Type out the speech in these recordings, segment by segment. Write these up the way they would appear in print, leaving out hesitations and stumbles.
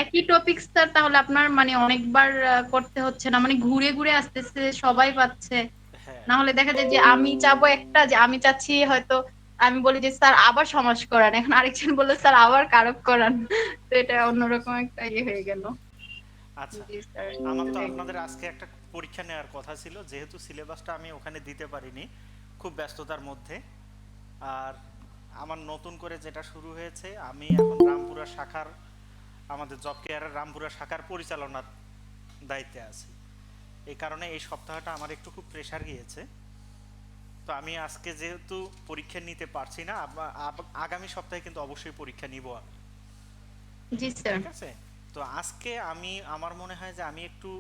একই টপিকসটা তাহলে আপনার মানে অনেকবার করতে হচ্ছে না, মানে ঘুরে ঘুরে আসতেছে, সবাই পাচ্ছে। হ্যাঁ, না হলে দেখা যায় যে আমি চাবো একটা, যে আমি চাচ্ছি হয়তো আমি বলি যে স্যার আবার সমাস করান, এখন আরেকজন বললো স্যার আবার কারক করান। তো এটা অন্যরকম একটা ইয়ে হয়ে গেল। আচ্ছা। জি স্যার। আমার তো আপনাদের আজকে একটা পরীক্ষা নেওয়ার কথা ছিল, যেহেতু সিলেবাসটা আমি ওখানে দিতে পারিনি খুব ব্যস্ততার মধ্যে। আর আমার নতুন করে যেটা শুরু হয়েছে, আমি এখন রামপুরা শাখার, আমাদের জব কেয়ারের রামপুরা শাখার পরিচালনার দায়িত্বে আছি। এই কারণে এই সপ্তাহটা আমার একটু খুব প্রেশার গিয়েছে। তো আমি আজকে যেহেতু পরীক্ষা নিতে পারছি না, আগামী সপ্তাহে কিন্তু অবশ্যই পরীক্ষা নিব আমি। জি স্যার। ঠিক আছে। তো আজকে আমি, আমার মনে হয় যে আমি একটু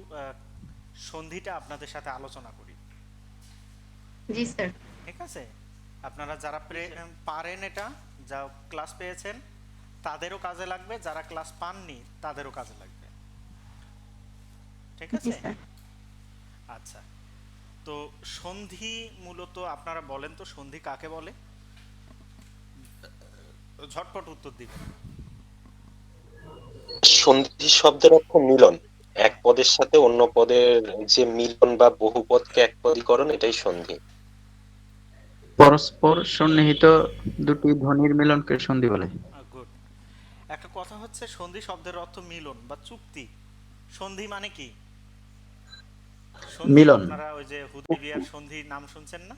সন্ধিটা আপনাদের সাথে আলোচনা করি। জি স্যার। ঠিক আছে। আপনারা যারা জি স্যার। পারেন এটা, যা ক্লাস পেয়েছেন তাদেরও কাজে লাগবে, যারা ক্লাস পাননি তাদেরও কাজে লাগবে। ঠিক জি আছে। স্যার। আচ্ছা। তো সন্ধি মূলত আপনারা বলেন তো, সন্ধি কাকে বলে? ঝটপট উত্তর দিবেন। সন্ধি শব্দের অর্থ মিলন। এক হ্যাঁ। পদের সাথে অন্য পদের যে মিলন বা বহুপদকে একপদীকরণ, এটাই সন্ধি। পরস্পর সন্নিহিত দুটি ধ্বনির মিলনকে সন্ধি বলে। গুড। একটা কথা হচ্ছে, সন্ধি শব্দের অর্থ মিলন বা চুক্তি। সন্ধি মানে কি? সন্ধি, মিলন। আপনারা ওই যে হুদাইবিয়ার সন্ধি নাম শুনছেন না?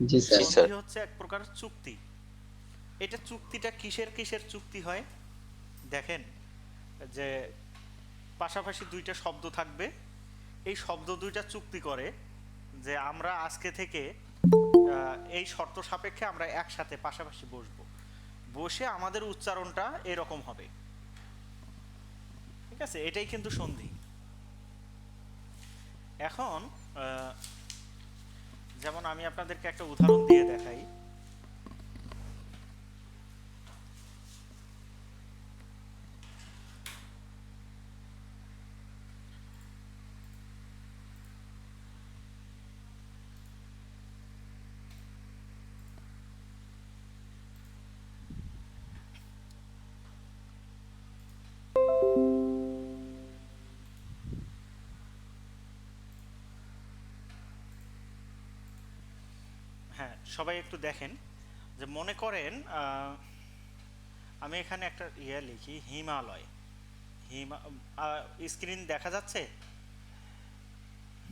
জি জি স্যার। স্যার। সন্ধি হচ্ছে এক প্রকার চুক্তি। এটা চুক্তিটা কিসের কিসের চুক্তি হয় দেখেন, যে পাশাপাশি দুইটা শব্দ থাকবে, এই শব্দ দুইটা চুক্তি করে যে আমরা আজকে থেকে এই শর্ত সাপেক্ষে আমরা একসাথে পাশাপাশি বসবো, বসে আমাদের উচ্চারণটা এরকম হবে। ঠিক আছে, এটাই কিন্তু সন্ধি। এখন যেমন আমি আপনাদেরকে একটা উদাহরণ দিয়ে দেখাই। হ্যাঁ, সবাই একটু দেখেন, যে মনে করেন আমি এখানে একটা লিখি, হিমালয়। হিমা স্ক্রিন দেখা যাচ্ছে?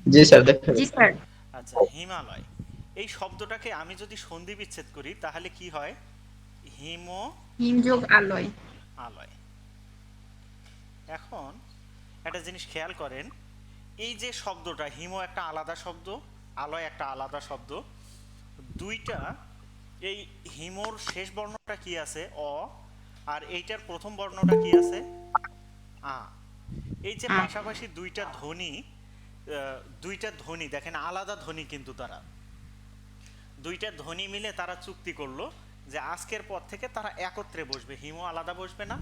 জি স্যার, দেখা জি যাচ্ছে। স্যার। আচ্ছা, হিমালয় এই শব্দটাকে আমি যদি সন্ধি বিচ্ছেদ করি তাহলে কি হয়? হিম হিমযোগ আলয়। আলয়। এখন একটা জিনিস খেয়াল করেন, এই যে শব্দটা, হিম একটা আলাদা শব্দ, আলয় একটা আলাদা শব্দ, দুইটা, এই হিমর শেষ বর্ণটা কি আছে? অ। আর এইটার প্রথম বর্ণটা কি আছে? আ। এই যে পাশাপাশি দুইটা ধ্বনি, দুইটা ধ্বনি দেখেন আলাদা ধ্বনি, কিন্তু তারা দুইটা ধ্বনি মিলে তারা চুক্তি করলো যে আজকের পর থেকে তারা একত্রে বসবে, হিম আলাদা বসবে না,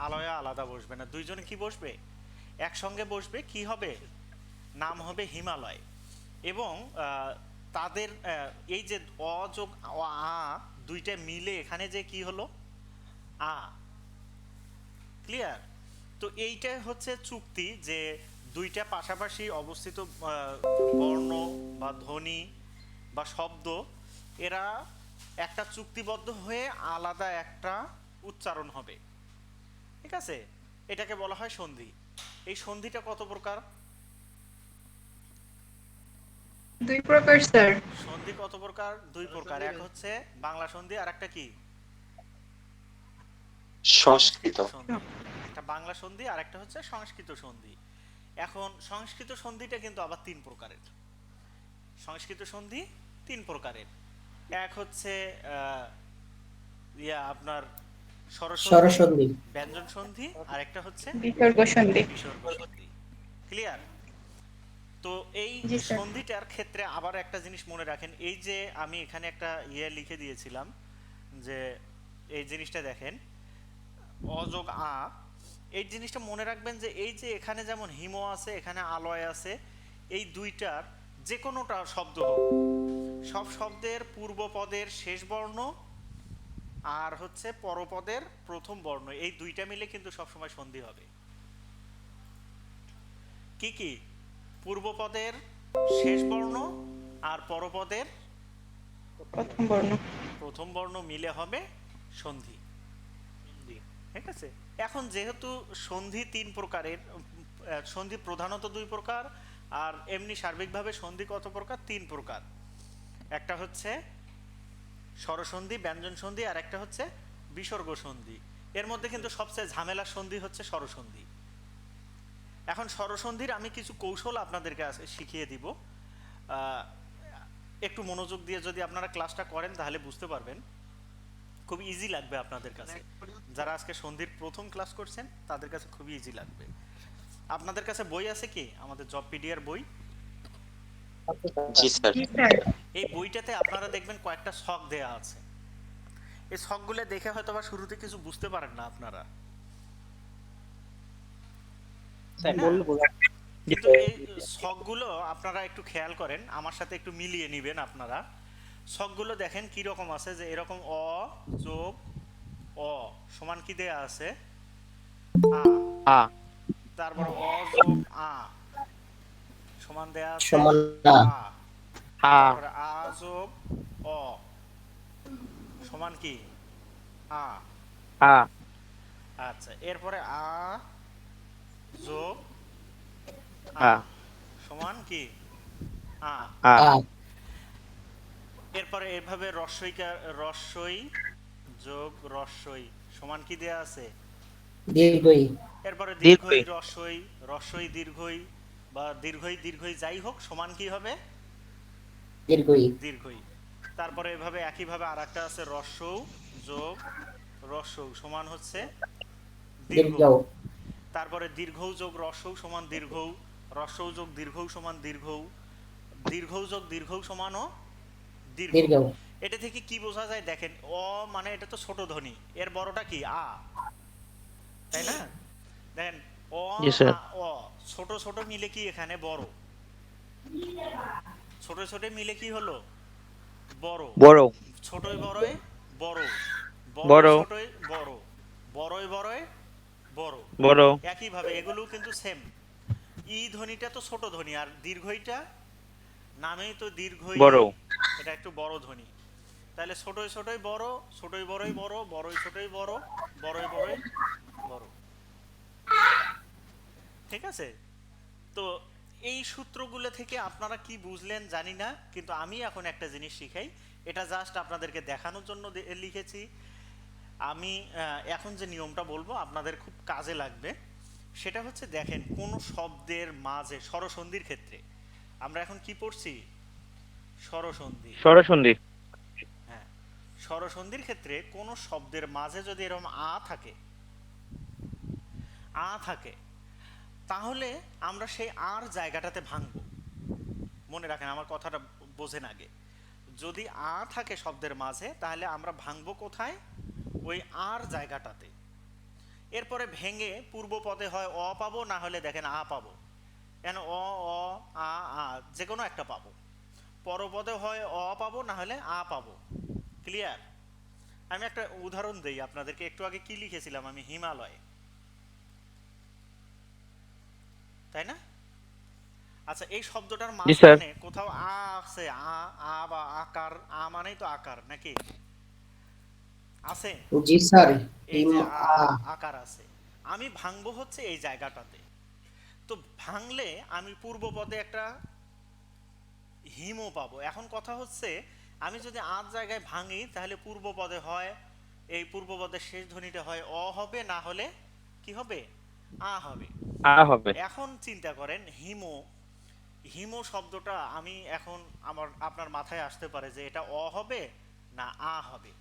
আলয়া আলাদা বসবে না, দুইজনে কি বসবে? একসঙ্গে বসবে। কি হবে? নাম হবে হিমালয়। এবং তাদের এই যে অ যোগ আ দুইটা মিলে এখানে যে কি হলো? আ। ক্লিয়ার? তো এইটাই হচ্ছে চুক্তি, যে দুইটা পাশাপাশি অবস্থিত বর্ণ বা ধ্বনি বা শব্দ, এরা একটা চুক্তিবদ্ধ হয়ে আলাদা একটা উচ্চারণ হবে। ঠিক আছে, এটাকে বলা হয় সন্ধি। এই সন্ধিটা কত প্রকার? দুই প্রকার স্যার। সন্ধি কত প্রকার? দুই প্রকার। এক হচ্ছে বাংলা সন্ধি, আর একটা কি? সংস্কৃত। সংস্কৃত সন্ধি। একটা বাংলা সন্ধি আর একটা হচ্ছে সংস্কৃত সন্ধি। এখন সংস্কৃত সন্ধিটা কিন্তু আবার তিন প্রকারের। সংস্কৃত সন্ধি তিন প্রকারের। এক হচ্ছে আপনার স্বরসন্ধি, সরস্বতী। ব্যঞ্জন সন্ধি, আর একটা হচ্ছে বিসর্গ সন্ধি। বিসর্গ সন্ধি। ক্লিয়ার? তো এই জি স্যার। সন্ধিটার ক্ষেত্রে আবার একটা জিনিস মনে রাখেন, এই যে আমি এখানে একটা লিখে দিয়েছিলাম, যে এই জিনিসটা দেখেন, অযোগ আ, এই জিনিসটা মনে রাখবেন, যে এই যে এখানে যেমন হিম আছে, এখানে আলয় আছে, এই দুইটার যে কোনোটা শব্দ হোক, সব শব্দের পূর্ব পদের শেষ বর্ণ আর হচ্ছে পরপদের প্রথম বর্ণ, এই দুইটা মিলে কিন্তু সবসময় সন্ধি হবে। কি কি? পূর্বপদের শেষ বর্ণ আর পরপদের প্রথম বর্ণ। প্রথম বর্ণ মিলে হবে সন্ধি। ঠিক আছে। এখন যেহেতু সন্ধি তিন প্রকারের, সন্ধি প্রধানত দুই প্রকার, আর এমনি সার্বিকভাবে সন্ধি কত প্রকার? তিন প্রকার। একটা হচ্ছে স্বরসন্ধি, ব্যঞ্জন সন্ধি, আর একটা হচ্ছে বিসর্গ সন্ধি। এর মধ্যে কিন্তু সবচেয়ে ঝামেলার সন্ধি হচ্ছে স্বরসন্ধি। এখন স্বরসন্ধির আমি কিছু কৌশল আপনাদেরকে শিখিয়ে দিব। একটু মনোযোগ দিয়ে যদি আপনারা ক্লাসটা করেন তাহলে বুঝতে পারবেন, খুব ইজি লাগবে আপনাদের কাছে। যারা আজকে সন্ধির প্রথম ক্লাস করছেন তাদের কাছে খুবই ইজি লাগবে। আপনাদের কাছে বই আছে কি? আমাদের জবপিডিয়ার বই। জি স্যার। এই বইটাতে আপনারা দেখবেন কয়েকটা ছক দেয়া আছে। এই ছকগুলো দেখে হয়তো বা শুরুতে কিছু বুঝতে পারেন না আপনারা, তাই না? কিন্তু এই ছকগুলো আপনারা একটু খেয়াল করেন, আমার সাথে একটু মিলিয়ে নেবেন আপনারা। ছকগুলো দেখেন কি রকম আছে, যে এরকম অ যোগ অ সমান কি দেয়া আছে? আ। আ তারপর অ যোগ আ সমান দেয়া আছে সমান আ। আ তারপরে আ যোগ অ সমান কি? আ। আ আচ্ছা, এরপরে আ যোগ আ আ সমান কি? আ। আ আ এরপরে এভাবে রস্বই যোগ রস্বই সমান কি দেয়া আছে? দীর্ঘই এরপরে দীর্ঘই। দীর্ঘই রস্বই, রস্বই দীর্ঘই, বা দীর্ঘই দীর্ঘই যাই হোক সমান কি হবে? দীর্ঘই দীর্ঘই। তারপরে এভাবে একইভাবে আর একটা আছে রস্বৌ যোগ রস্বৌ সমান হচ্ছে দীর্ঘ। দীর্ঘ তারপরে দীর্ঘৌ যোগ রস্বৌ সমান দীর্ঘৌ, রস্বৌ যোগ দীর্ঘৌ সমান দীর্ঘৌ, দীর্ঘৌ যোগ দীর্ঘৌ সমানও দীর্ঘ। দীর্ঘ এটা থেকে কি বোঝা যায় দেখেন, অ মানে এটা তো ছোট ধ্বনি, এর বড়টা কি? আ, তাই না? দেখেন অ জি স্যার। অ ছোট ছোট মিলে কি এখানে বড়, ছোট ছোট মিলে কি হলো? বড়। বড় ছোটই বড়ই বড়, বড়ই বড় ছোটই বড়, বড়ই বড়ই বড়। বড় একইভাবে এগুলোও কিন্তু সেম। ই ধ্বনিটা তো ছোট ধ্বনি, আর দীর্ঘইটা নামেই তো দীর্ঘই, বড় এটা একটু বড় ধ্বনি। তাহলে ছোটই ছোটই বড়, ছোটই বড়ই বড়, বড়ই ছোটই বড়, বড়ই বড়ই বড়। ঠিক আছে? তো এই সূত্রগুলো থেকে আপনারা কি বুঝলেন জানি না, কিন্তু আমি এখন একটা জিনিস শিখাই, এটা জাস্ট আপনাদেরকে দেখানোর জন্য লিখেছি। আমি এখন যে নিয়মটা বলবো আপনাদের খুব কাজে লাগবে। সেটা হচ্ছে দেখেন, কোন শব্দের মাঝে স্বরসন্ধির ক্ষেত্রে আমরা এখন কি পড়ছি? স্বরসন্ধি। স্বরসন্ধি। হ্যাঁ, স্বরসন্ধির ক্ষেত্রে কোন শব্দের মাঝে যদি এরকম আ থাকে, আ থাকে, তাহলে আমরা সেই আর জায়গাটাতে ভাঙবো। মনে রাখেন, আমার কথাটা বোঝেন আগে। যদি আ থাকে শব্দের মাঝে, তাহলে আমরা ভাঙবো কোথায়? ওই আর জায়গাটাতে। এরপরে ভেঙে পূর্ব পদে হয় অ পাবো, না হলে দেখেন আ পাবো। কেন? অ অ আ আ যে কোনো একটা পাবো। পরপদে হয় অ পাবো, না হলে আ পাবো। ক্লিয়ার? আমি একটা উদাহরণ দেই আপনাদেরকে। একটু আগে কি লিখেছিলাম আমি? হিমালয়, তাই না? আচ্ছা, এই শব্দটার জি স্যার। মাঝখানে কোথাও আ আছে? আ আ বা আকার, আ মানেই তো আকার নাকি? আছে? জি স্যার এই হিম যে আ আকার আছে, আমি ভাঙবো হচ্ছে এই জায়গাটাতে। তো ভাঙলে আমি পূর্ব পদে একটা হিমও পাবো। এখন কথা হচ্ছে, আমি যদি আজ জায়গায় ভাঙি তাহলে পূর্ব পদে হয়, এই পূর্ব পদের শেষ ধ্বনিটা হয় অ হবে, না হলে কি হবে? আ হবে। আ হবে। এখন চিন্তা করেন, হিমো, হিমো শব্দটা আমি এখন আপনার মাথায় আসতে পারে যে এটা অ হবে না আ হবে।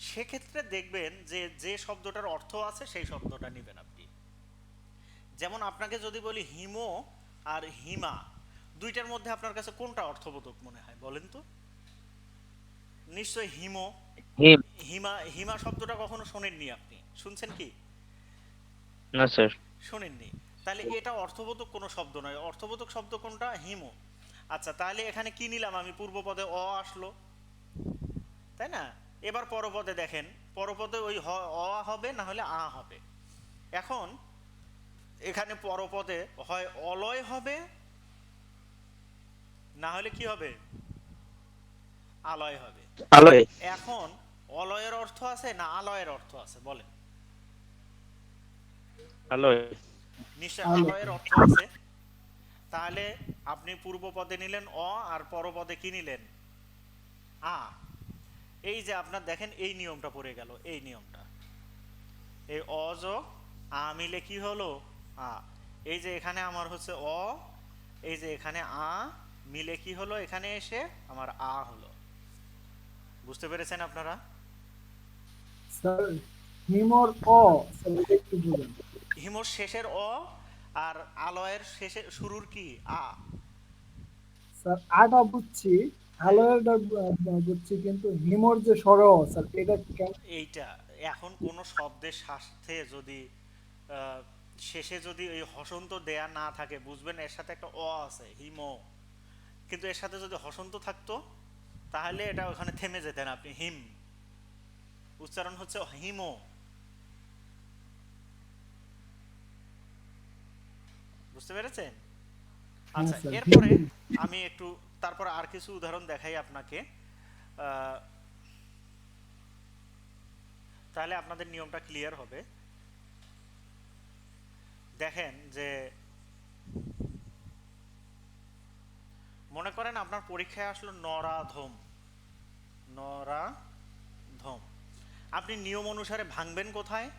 সেক্ষেত্রে দেখবেন যে যে শব্দটার অর্থ আছে সেই শব্দটা নেবেন আপনি। যেমন আপনাকে যদি বলি হিমো আর হিমা, দুইটার মধ্যে আপনার কাছে কোনটা অর্থবোধক মনে হয় বলেন তো? নিশ্চয় হিমো। হিম। হিমা, হিমা শব্দটা কখনো শোনেননি আপনি? শুনছেন কি? না স্যার। শোনেননি। তাহলে এটা অর্থবোধক কোনো শব্দ নয়। অর্থবোধক শব্দ কোনটা? হিমো। আচ্ছা, তাহলে এখানে কি নিলাম আমি? পূর্ব পদে অ আসলো, তাই না? এবার পরপদে দেখেন, পরপদে ওই অ হবে না হলে আ হবে। এখন এখানে পরপদে হয় অলয় হবে না হলে কি হবে, আলয় হবে। আলোয়। এখন অলয়ের অর্থ আছে না আলয়ের অর্থ আছে বলেন? আলোয়। নিশ্চয় আলো। আলয়ের অর্থ আছে। তাহলে আপনি পূর্ব পদে নিলেন অ আর পরপদে কি নিলেন, আ। এই যে আপনার দেখেন এই নিয়মটা পড়ে গেল, এই নিয়মটা, এই অ যোগ আ মিলে কি হলো, আ। এই যে এখানে আমার হচ্ছে অ, এই যে এখানে আ মিলে কি হলো, এখানে এসে আমার আ হলো। বুঝতে পেরেছেন আপনারা? স্যার হিমর অ স্যার এটা একটু বুঝেন। হিমোর শেষের অ আর আলয়ের শেষের শুরুর কি, আ। স্যার আটা বুঝছি, আলোয়টা বুঝছি, কিন্তু হিমর যে স্বর অ, স্যার এটা কেন? এইটা এখন কোনো শব্দের সাথে যদি শেষে যদি এই হসন্ত দেয়া না থাকে, বুঝবেন এর সাথে একটা অ আছে, হিমো। কিন্তু এর সাথে যদি হসন্ত থাকতো তাহলে এটা ওখানে থেমে যেতেন আপনি, হিম। উচ্চারণ হচ্ছে হিমো। বুঝতে পেরেছেন? হ্যাঁ আচ্ছা, স্যার এরপরে আমি একটু তারপর আর কিছু উদাহরণ দেখাই আপনাকে, তাহলে আপনাদের নিয়মটা ক্লিয়ার হবে। দেখেন যে মনে করেন আপনার পরীক্ষায় আসলো নরাধম, নরাধম। আপনি নিয়ম অনুসারে ভাঙবেন কোথায়?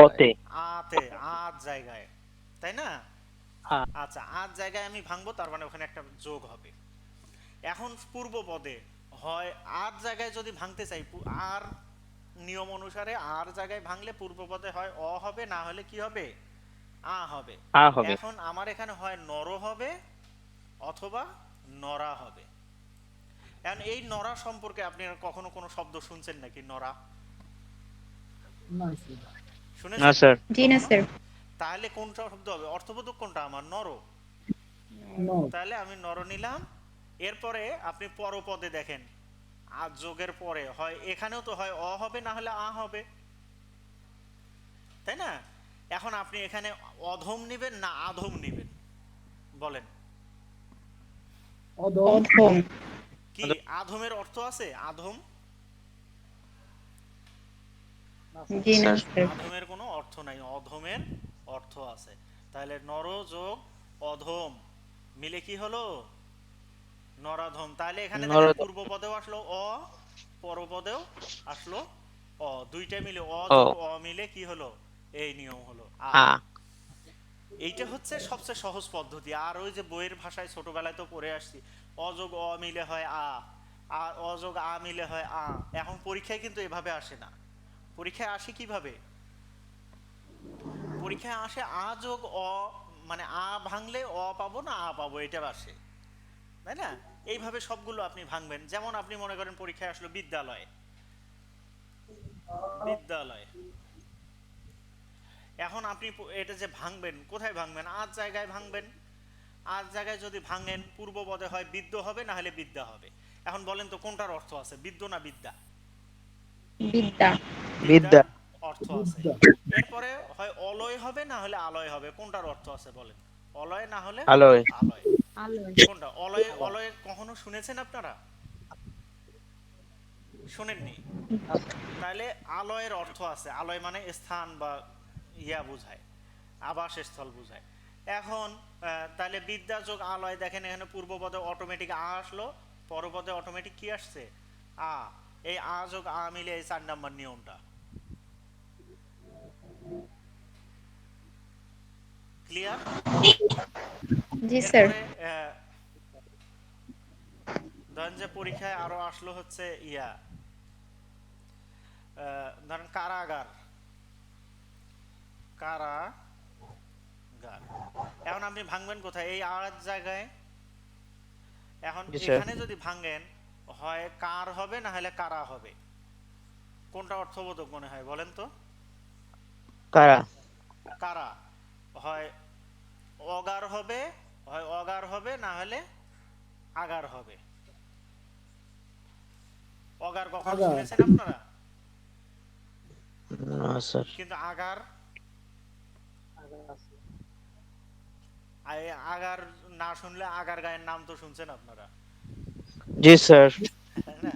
অতে। আতে, আজ জায়গায়, তাই না? আ। আচ্ছা, আজ জায়গায় আমি ভাঙবো, তার মানে ওখানে একটা যোগ হবে। এখন পূর্ব পদে হয় আর জায়গায় যদি ভাঙতে চাই, আর নিয়ম অনুসারে আর জায়গায় ভাঙলে পূর্ব পদে হয় অ হবে না হলে কি হবে, আ হবে। আ হবে। এখন আমার এখানে হয় নর হবে অথবা নরা হবে। এখন এই নরা সম্পর্কে আপনি কখনো কোনো শব্দ শুনছেন নাকি, নরা না স্যার। না শুনেছেন স্যার। জি না কখনো? স্যার। তাহলে কোনটা শব্দ হবে, অর্থবোধক কোনটা আমার, নর। নো। তাহলে আমি নর নিলাম। এরপরে আপনি পরপদে দেখেন, আজ যোগের পরে হয় এখানেও তো হয় অ হবে না হলে আ হবে, তাই না? এখন আপনি এখানে অধম নিবেন না আধম নিবেন বলেন? অধম। অধম। কি আধমের অর্থ আছে, আধম? জি না স্যার। স্যার। আধমের কোনো অর্থ নাই, অধমের অর্থ আছে। তাহলে নর যোগ অধম মিলে কি হলো, নরাধম। তাহলে এখানে দেখেন নরদ। পূর্ব পদেও আসলো অ, পরপদেও আসলো অ, দুইটা মিলে অ অ। যোগ অ মিলে কি হলো, এই নিয়ম হলো, আ। আ। এইটা হচ্ছে সবচেয়ে সহজ পদ্ধতি। আর ওই যে বইয়ের ভাষায় ছোটবেলায় তো পড়ে আসছি, অযোগ অ মিলে হয় আ, আর অযোগ আ মিলে হয় আ। এখন পরীক্ষায় কিন্তু এভাবে আসে না। পরীক্ষায় আসে কিভাবে, পরীক্ষায় আসে আ যোগ অ, মানে আ ভাঙলে অ পাবো না আ পাবো, এটা আসে, তাই না? এইভাবে সবগুলো আপনি ভাঙবেন। যেমন আপনি মনে করেন পরীক্ষায় আসলো বিদ্যালয়, বিদ্যালয়। এখন আপনি এটা যে ভাঙবেন, কোথায় ভাঙবেন, আজ জায়গায় ভাঙবেন। আজ জায়গায় যদি ভাঙেন পূর্ব পদে হয় বিদ্য হবে না হলে বিদ্যা হবে। এখন বলেন তো কোনটার অর্থ আছে, বিদ্য না বিদ্যা? বিদ্যা। বিদ্যার বিদ্যা। অর্থ আছে। বুদ্ধা। এরপরে হয় অলয় হবে না হলে আলয় হবে, কোনটার অর্থ আছে বলেন? অলয় না হলে আলোয়। আলয়। আলো। কোনটা অলয়, অলয় কখনো শুনেছেন আপনারা? শোনেননি? তাহলে আলয়ের অর্থ আছে, আলয় মানে স্থান বা ইয়া বোঝায়, আবাসস্থল বোঝায়। এখন তাহলে বিদ্যা যোগ আলয়, দেখেন এখানে পূর্ব পদে অটোমেটিক আ আসলো, পরপদে অটোমেটিক কি আসছে, আ। এই আ যোগ আ মিলে এই 4 নাম্বার নিয়মটা ক্লিয়ার। জি স্যার। এরপরে ধরেন যে পরীক্ষায় আরো আসলো হচ্ছে ইয়া, ধরেন কারাগার, কারাগার। এখন আপনি ভাঙবেন কোথায়, এই আজ জায়গায়। এখন জি স্যার। এখানে যদি ভাঙেন হয় কার হবে না হলে কারা হবে, কোনটা অর্থবোধক মনে হয় বলেন তো? কারা। কারা। হয় অগার হবে, হয় অগার হবে না হলে আগার হবে। অগার কখনো আগার। শুনেছেন আপনারা? না স্যার। কিন্তু আগার, আগার না শুনলে আগার গায়ের নাম তো শুনছেন আপনারা, জি স্যার। তাই না?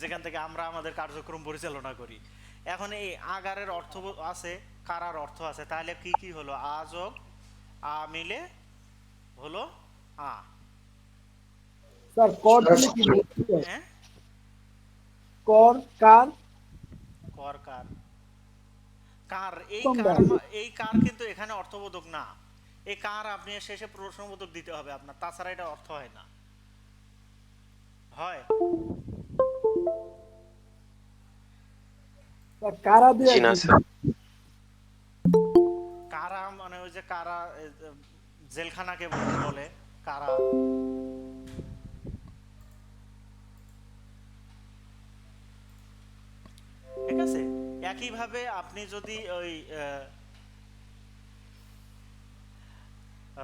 যেখান থেকে আমরা আমাদের কার্যক্রম পরিচালনা করি। এখন এই আগারের অর্থ আছে, কারার অর্থ আছে, তাহলে কি কি হলো? আ যোগ আ মিলে হলো আ। স্যার কর দিলে কি বলতে? হ্যাঁ, কর কার কর কার, কার এই তোমরা। কার এই কার কিন্তু এখানে অর্থবোধক না। এই কার আপনি শেষে প্রশ্নবোধক দিতে হবে আপনার, তাছাড়া এটা অর্থ হয় না। হয় স্যার কারা দিয়ে জি না কি? স্যার। কারা মানে ওই যে কারা, জেলখানাকে বলে কারা। ঠিক আছে, একইভাবে আপনি যদি ওই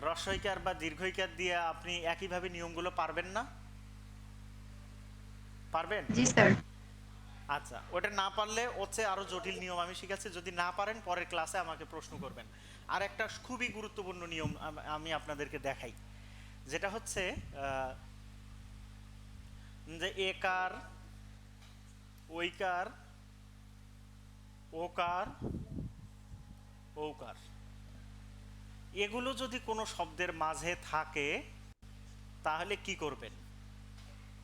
রস্বইকার বা দীর্ঘইকার দিয়ে আপনি একইভাবে নিয়মগুলো পারবেন না? পারবেন? জি স্যার। আচ্ছা, ওটা না পারলে হচ্ছে আরো জটিল নিয়ম আমি শিখাচ্ছি, যদি না পারেন পরের ক্লাসে আমাকে প্রশ্ন করবেন। আর একটা খুবই গুরুত্বপূর্ণ নিয়ম আমি আপনাদেরকে দেখাই, যেটা হচ্ছে যে একার, ওইকার, ওকার, ঔকার, এগুলো যদি কোনো শব্দের মাঝে থাকে তাহলে কি করবেন?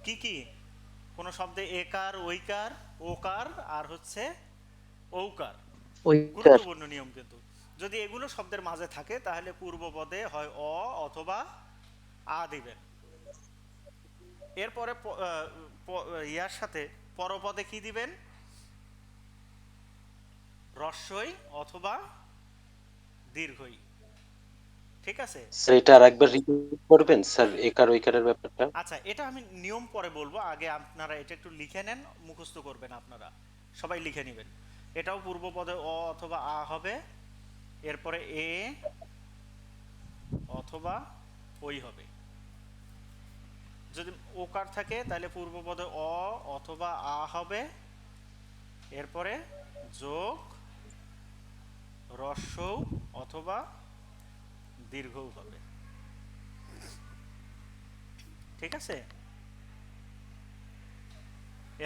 কি কি? কোনো শব্দে একার, ওইকার, ওকার আর হচ্ছে ঔকার, ওই স্যার। গুরুত্বপূর্ণ নিয়ম কিন্তু। যদি এগুলো শব্দের মাঝে থাকে তাহলে পূর্বপদে হয় অ অথবা আ দিবেন। এরপরে ইয়ার সাথে পরপদে কি দিবেন? রস্বই অথবা দীর্ঘই। ঠিক আছে? স্যার এটা আরেকবার রিপিট করবেন স্যার, একার ওইকারের ব্যাপারটা। আচ্ছা, এটা আমি নিয়ম পরে বলবো, আগে আপনারা এটা একটু লিখে নেন, মুখস্থ করবেন আপনারা, সবাই লিখে নেবেন। এটাও পূর্বপদে অ অথবা আ হবে, এরপরে এ অথবা ওই হবে। যদি ওকার থাকে তাহলে পূর্বপদে অ অথবা আ হবে, এরপরে যোগ রস্বৌ অথবা দীর্ঘও হবে। ঠিক আছে?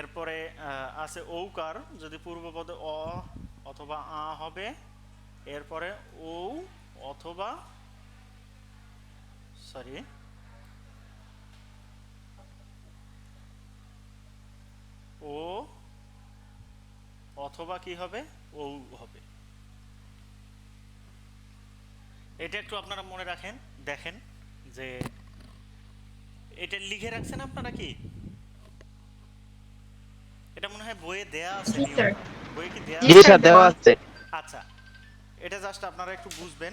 এরপরে আছে ঔকার, যদি পূর্বপদে অ অথবা আ হবে, এরপরে ঔ অথবা সরি ও অথবা কি হবে? ঔ হবে। এটা একটু আপনারা মনে রাখেন, দেখেন যে এটা লিখে রাখছেন আপনারা কি? এটা মনে হয় বইয়ে দেয়া আছে জি স্যার। নিয়মটা, বইয়ে কি দেয়া জি জি আছে? স্যার, স্যার দেওয়া আছে। আচ্ছা, এটা জাস্ট আপনারা একটু বুঝবেন।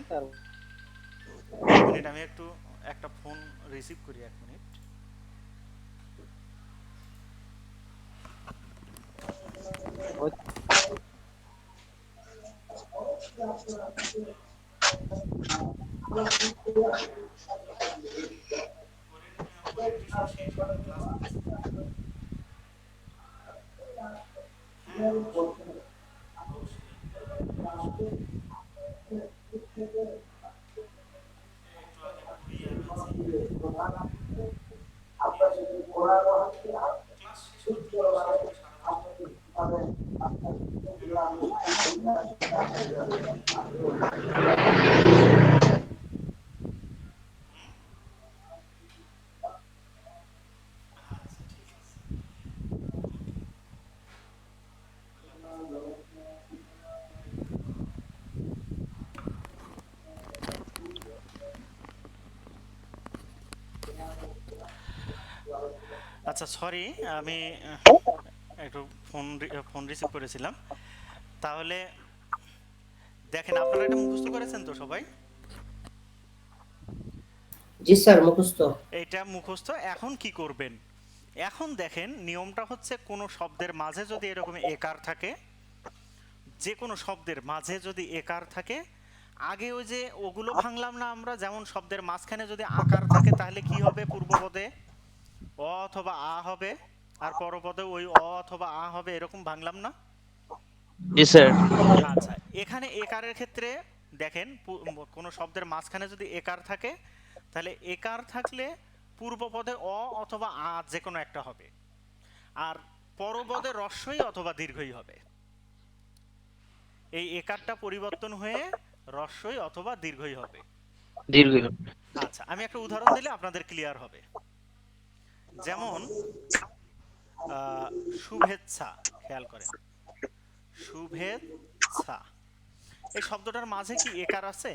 এক মিনিট, আমি একটু একটা ফোন রিসিভ করি, এক মিনিট। ওরিয়েন্টেশন শেষ, এখন ক্লাস করতেছি। হ্যাঁ অবশ্যই, অবশ্যই অবশ্যই। একটু আগে ঘুরিয়ে আছি, ক্লাস শেষ করতে তো শেষ হবে 10:30। এগারোটা বাজে। আচ্ছা ঠিক আছে। আচ্ছা সরি, আমি একটু ফোন রিসিভ করেছিলাম। তাহলে দেখেন, আপনারা এটা মুখস্থ করেছেন তো সবাই? জি স্যার মুখস্থ। এটা মুখস্থ। এখন কি করবেন? এখন দেখেন নিয়মটা হচ্ছে, কোনো শব্দের মাঝে যদি এরকম একার থাকে, যে কোনো শব্দের মাঝে যদি একার থাকে, আগে ওই যে ওগুলো ভাঙলাম না আমরা, যেমন শব্দের মাঝখানে যদি আকার থাকে তাহলে কি হবে? পূর্বপদে অ অথবা আ হবে, আর পরপদে ওই অ অথবা আ হবে, এরকম ভাঙলাম না? জি স্যার। আচ্ছা, এখানে একারের ক্ষেত্রে দেখেন, কোনো শব্দের মাঝখানে যদি একার থাকে, তাহলে একার থাকলে পূর্বপদে অ অথবা আ যে কোনো একটা হবে, আর পরপদে রস্বই অথবা দীর্ঘই হবে। এই একারটা পরিবর্তন হয়ে রস্বই অথবা দীর্ঘই হবে। দীর্ঘ। আচ্ছা, আমি একটা উদাহরণ দিলে আপনাদের ক্লিয়ার হবে। যেমন শুভেচ্ছা, খেয়াল করেন, শুভেচ্ছা এই শব্দটার মাঝে কি একার আছে?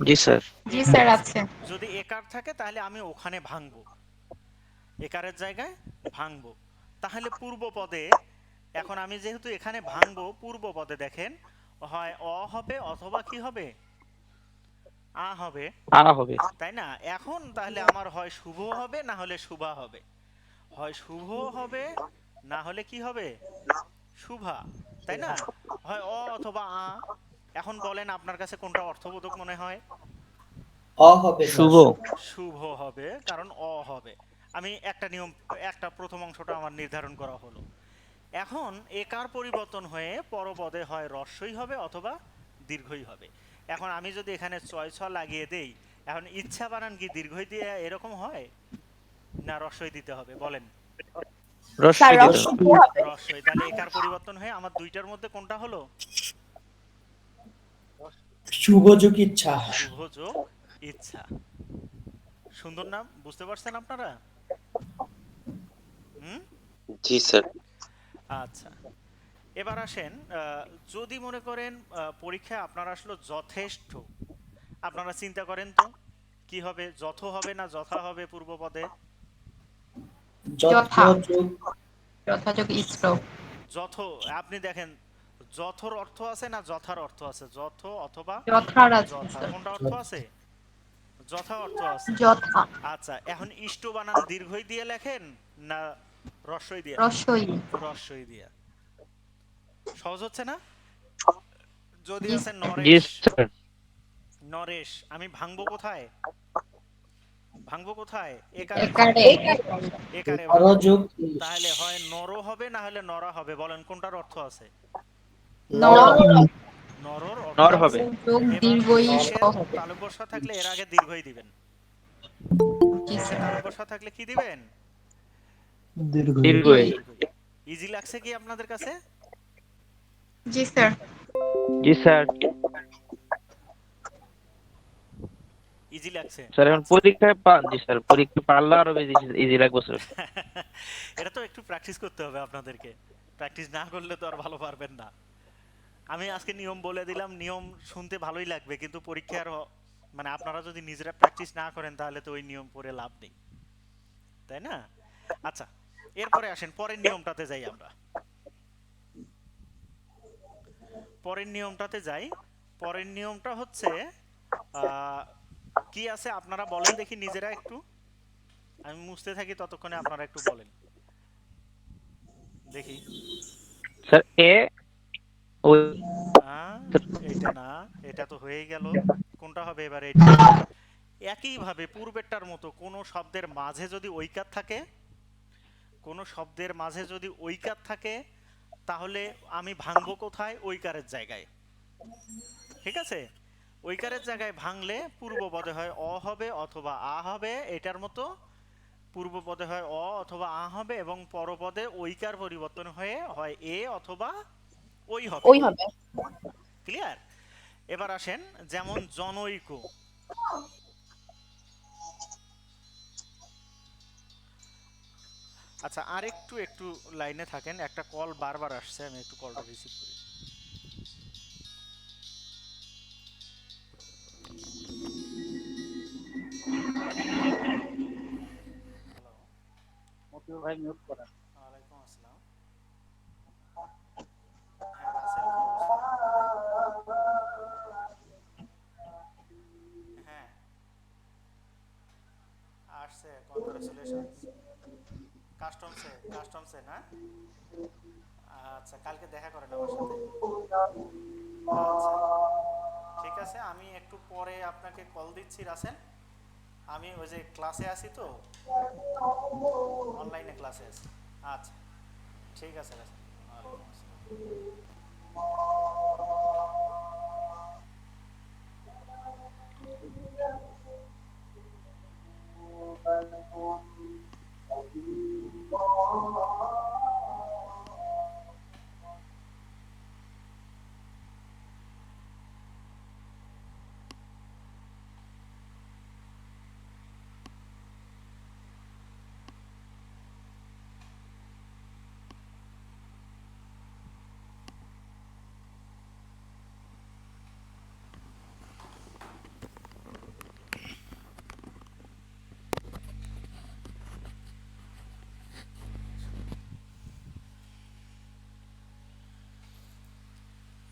জি স্যার। জি একার স্যার আছে। আছে। যদি একার থাকে তাহলে আমি ওখানে ভাঙবো, একারের জায়গায় ভাঙবো। তাহলে পূর্ব পদে, এখন আমি যেহেতু এখানে ভাঙবো, পূর্ব পদে দেখেন হয় অ হবে অথবা কি হবে, আ হবে, আ হবে। তাই না? এখন তাহলে আমার হয় শুভ হবে না হলে শুভা হবে, হয় শুভ হবে না হলে কি হবে, শুভা, তাই না? হয় অ অথবা আ। এখন বলেন আপনার কাছে কোনটা অর্থবোধক মনে হয়? অ হবে স্যার। শুভ। শুভ হবে, কারণ অ হবে। আমি একটা নিয়ম, একটা প্রথম অংশটা আমার নির্ধারণ করা হলো। এখন একার পরিবর্তন হয়ে পরপদে হয় রস্বই হবে অথবা দীর্ঘই হবে। এখন আমি যদি এখানে চয় ছ লাগিয়ে দেই, এখন ইচ্ছা বানান কি দীর্ঘই দিয়ে এরকম হয় না রস্বই দিতে হবে বলেন? রস্বই দিতে হবে। রস্বই। তাহলে একার পরিবর্তন হয়ে আমার দুইটার মধ্যে কোনটা হলো? শুভ যোগ ইচ্ছা। শুভ যোগ ইচ্ছা। সুন্দর নাম, বুঝতে পারছেন আপনারা? হুম। জি স্যার। আচ্ছা, এবার আসেন, যদি মনে করেন পরীক্ষায় আপনার আসলো যথেষ্ট, আপনারা চিন্তা করেন তো কি হবে, যথ হবে না যথা হবে পূর্বপদে? যথা। যোগ যথাযোগ ইত্র। যথ, আপনি দেখেন যথর অর্থ আছে না যথার অর্থ আছে? যথ অথবা যথার আছে যথা, স্যার। কোনটা অর্থ আছে? যথা অর্থ আছে। যথা। আচ্ছা, এখন ইষ্ট বানান দীর্ঘই দিয়ে লেখেন না রস্বই দিয়ে লেখেন? রসই। রস্বই দিয়ে। সহজ হচ্ছে না? যদি জি আছে জি নরেশ, স্যার। নরেশ, আমি ভাঙবো কোথায়? ভাঙবো কোথায়? একারের একারে। জায়গায়। একারে নর ভাঙবো। যোগ তাহলে হয় নর হবে না হলে নরা হবে, বলেন কোনটার অর্থ আছে? নর। নরর অর্থ নর হবে। আছে। যোগ এবার দীর্ঘই স শেষের হবে। তালব্য শ থাকলে এর আগে দীর্ঘই দিবেন। জি শেষে স্যার। তালব্য শ থাকলে কি দিবেন? দীর্ঘই। দীর্ঘই। ইজি লাগছে কি আপনাদের কাছে? জি স্যার। জি স্যার। ইজি লাগছে? স্যার এখন আচ্ছা। পরীক্ষায় জি স্যার, পরীক্ষা পারলে আরো বেশি ইজি লাগবে স্যার। এটা তো একটু প্র্যাকটিস করতে হবে আপনাদেরকে, প্র্যাকটিস না করলে তো আর ভালো পারবেন না। আমি আজকে নিয়ম বলে দিলাম, নিয়ম শুনতে ভালোই লাগবে, কিন্তু পরীক্ষার মানে আপনারা যদি নিজেরা প্র্যাকটিস না করেন তাহলে তো ওই নিয়ম পড়ে লাভ নেই, তাই না? আচ্ছা, এরপরে আসেন পরের নিয়মটাতে যাই আমরা। পরের নিয়মটাতে যাই। পরের নিয়মটা হচ্ছে আহ, কি আছে আপনারা বলেন দেখি নিজেরা একটু, আমি মুছতে থাকি ততক্ষণে আপনারা একটু বলেন দেখি। স্যার এ ওই। এটা না, এটা তো হয়েই গেল। কোনটা হবে এবার? এটা। একইভাবে পূর্বেরটার মতো কোনো শব্দের মাঝে যদি ঐকার থাকে, কোনো শব্দের মাঝে যদি ঐকার থাকে, তাহলে আমি ভাঙবো কোথায়? ঐকারের জায়গায়। ঠিক আছে? ঐকারের জায়গায় ভাঙলে পূর্ব পদে হয় অ হবে অথবা আ হবে, এটার মতো পূর্ব পদে হয় অ অথবা আ হবে, এবং পরপদে ঐকার পরিবর্তন হয়ে হয় এ অথবা ওই হবে। ওই হবে। ক্লিয়ার? এবার আসেন, যেমন জনৈক। আচ্ছা, আরেকটু একটু লাইনে থাকেন, একটা কল বারবার আসছে, আমি একটু কলটা রিসিভ করি। ওয়ালাইকুম আসসালাম। হ্যাঁ রাসেল, কি অবস্থা? হ্যাঁ, আসছে কনগ্রাচুলেশনস। কাস্টমসে না? আচ্ছা, কালকে দেখা করেন আমার সাথে। আচ্ছা, ঠিক আছে, আমি একটু পরে আপনাকে কল দিচ্ছি রাসেল। আমি ওই যে ক্লাসে আছি তো, অনলাইনে ক্লাসে আছি। আচ্ছা, ঠিক আছে রাসেল। ওয়ালাইকুম আসসালাম।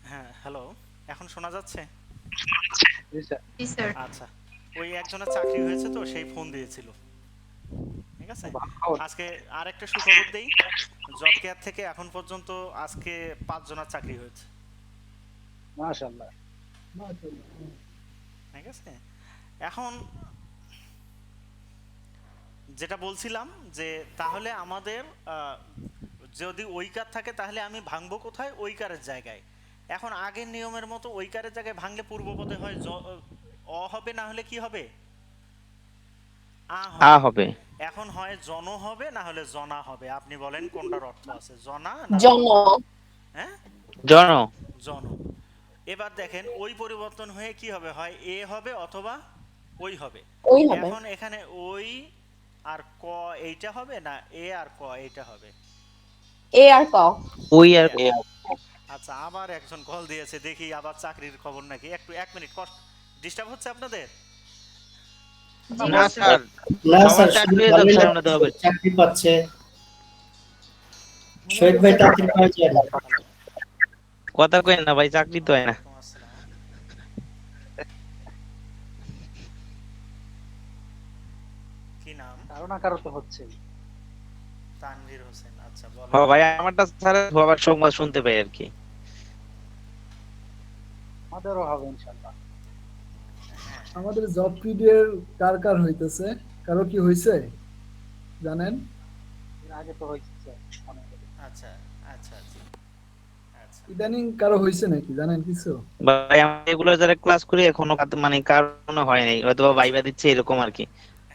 হ্যাঁ, হ্যালো, এখন শোনা যাচ্ছে? জি স্যার। জি স্যার। আচ্ছা, ওই একজনের চাকরি হয়েছে তো সেই ফোন দিয়েছিল। ঠিক আছে, আজকে আর একটা সুখবর দেই, জব কেয়ার থেকে এখন পর্যন্ত আজকে 5 জনের চাকরি হয়েছে। মাশাআল্লাহ। ঠিক আছে, এখন যেটা বলছিলাম যে তাহলে আমাদের যদি ওই কার থাকে তাহলে আমি ভাঙবো কোথায়? ওই কারের জায়গায়। এখন আগের নিয়মের মতো ওই কারের জায়গায় ভাঙলে পূর্বপদে হয় অ হবে, না হলে কি হবে? আ হবে। এখন হয় জন হবে, না হলে জনা হবে। আপনি বলেন কোনটার অর্থ আছে, জনা না জন। হ্যাঁ, জন। জন। এবার দেখেন ওই পরিবর্তন হয়ে কি হবে, হয় এ হবে অথবা ওই হবে। ওই হবে। এখন এখানে ওই আর ক এইটা হবে, না এ আর ক এইটা হবে? এ আর ক। ওই আর আচ্ছা, আবার একজন কল দিয়েছে, দেখি আবার চাকরির খবর নাকি। একটু 1 মিনিট কষ্ট, ডিস্টার্ব হচ্ছে আপনাদের? জি না স্যার। স্যার, না সবার স্যার, চাকরি শুনে হয়ে ভালোই যাচ্ছে, লাগছে, আমাদের হবে। চাকরি পাচ্ছে। শহীদ ভাই তাড়াতাড়ি পাওয়া যায় না। কথা কই না ভাই, চাকরি তো হয় না। ওয়ালাইকুম আসসালাম। কি নাম? কারো না কারো তো হচ্ছে। তানভীর হোসেন। আচ্ছা, হ বলেন। ভাই, আমারটা স্যার সবার সংবাদ শুনতে পাই আর কি। আমাদেরও হবে ইনশাআল্লাহ। আমাদের জব পিডিএর কার কার হইতেছে, কারো কি হইছে জানেন? এর আগে তো হয়েছে স্যার, অনেকের। আচ্ছা আচ্ছা আচ্ছা আচ্ছা। ইদানিং কারো হইছে নাকি জানেন কিছু? ভাই আমরা এগুলো যারা ক্লাস করি এখনো মানে কারণ হয় নাই, হয়তো ভাইবা দিচ্ছে এরকম আর কি।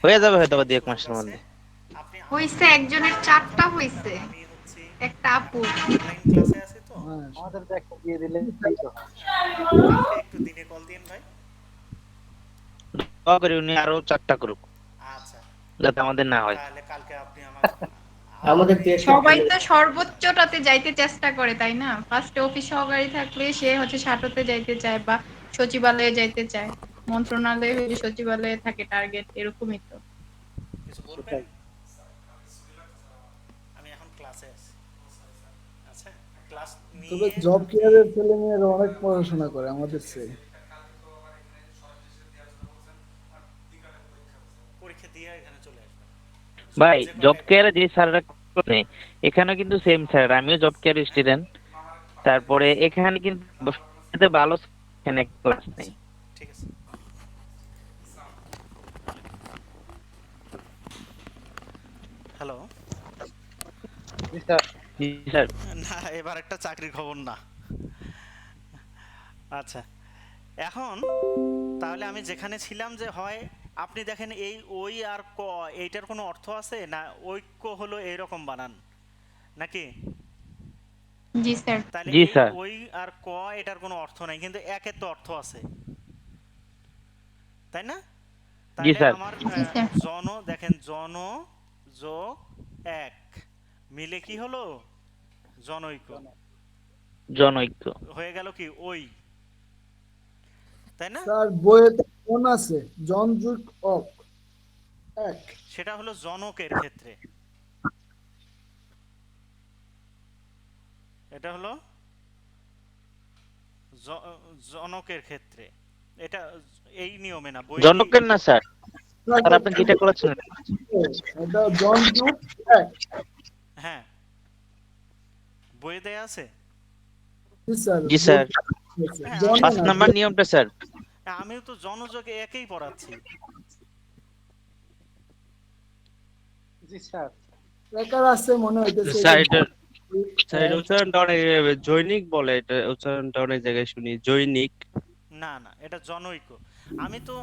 হয়ে যাবে হয়তো বা 2-1 মাসের মধ্যে। আপনি হইছে, একজনের 4টা হইছে, আমি হচ্ছি একটা আপু। অনলাইন ক্লাসে আছি তো, হ্যাঁ, আমাদের তো একটা দিয়ে দিলে তাই তো হয়। কালকে একটু দিনে কল দিন ভাই। দোয়া করি উনি আরো 4টা করুক, আচ্ছা, যাতে আমাদের না হয়। তাহলে কালকে আপনি আমাকে আমাদের তো একটা সবাই তো সর্বোচ্চটাতে যাইতে চেষ্টা করে, তাই না? ফার্স্টে অফিস সহকারী থাকলে সে হচ্ছে ষাটতে যাইতে চায় বা সচিবালয়ে যাইতে চায়, মন্ত্রণালয়ে হইলে সচিবালয়ে থাকে টার্গেট, এরকমই তো। কিছু বলবেন? সেটাই। আমি এখন ক্লাসে আছি। আচ্ছা, ক্লাস তবে নিয়ে জব কেয়ারের ছেলে মেয়েরা অনেক পড়াশোনা করে আমাদের চেয়ে। পরীক্ষা দিয়ে এখানে চলে আসবেন। ভাই যে জব কয়টায় কেয়ারে যে স্যাররা করে এখানে কিন্তু সেম স্যার, আমিও জব কেয়ার স্টুডেন্ট। তারপরে এখানে কিন্তু সবচেয়ে ভালো এখানে ক্লাস নেই। ঠিক আছে। হ্যালো। জি স্যার। জি স্যার। না, এবার একটা চাকরির খবর না। আচ্ছা, এখন তাহলে আমি যেখানে ছিলাম যে হয়, আপনি দেখেন এই ওই আর ক এইটার কোনো অর্থ আছে না? ঐক্য হলো এইরকম বানান নাকি? জি স্যার। তাহলে জি এই স্যার। ওই আর ক এটার কোনো অর্থ নাই, কিন্তু একের তো অর্থ আছে, তাই না? জি তাহলে স্যার। আমার জি স্যার। জন, দেখেন জন যোগ এক মিলে কি হলো? জনৈক্য। জনৈক্য। হয়ে গেল কি ওই, তাই না? স্যার বইয়েতে কোন আছে জন যুগ অক এক। সেটা হলো জনকের ক্ষেত্রে, এটা হলো জনকের ক্ষেত্রে। এটা এই নিয়মে না, বই জনকের না স্যার, স্যার আপনি যেটা করেছেন। এটা জন যুগ এক। হ্যাঁ, বইয়ে দেয়া আছে। জি স্যার। জি স্যার। হ্যাঁ, জন 5 না, নাম্বার নিয়মটা স্যার। আমিও তো জনযোগে একেই পড়াচ্ছি। বেকার আছে মনে হইতেছে স্যার এটা এটা স্যার হ্যাঁ, এটা উচ্চারণটা অনেক জৈনিক বলে, এটা উচ্চারণটা অনেক জায়গায় শুনি জৈনিক। না না, এটা জনৈক। আমি তো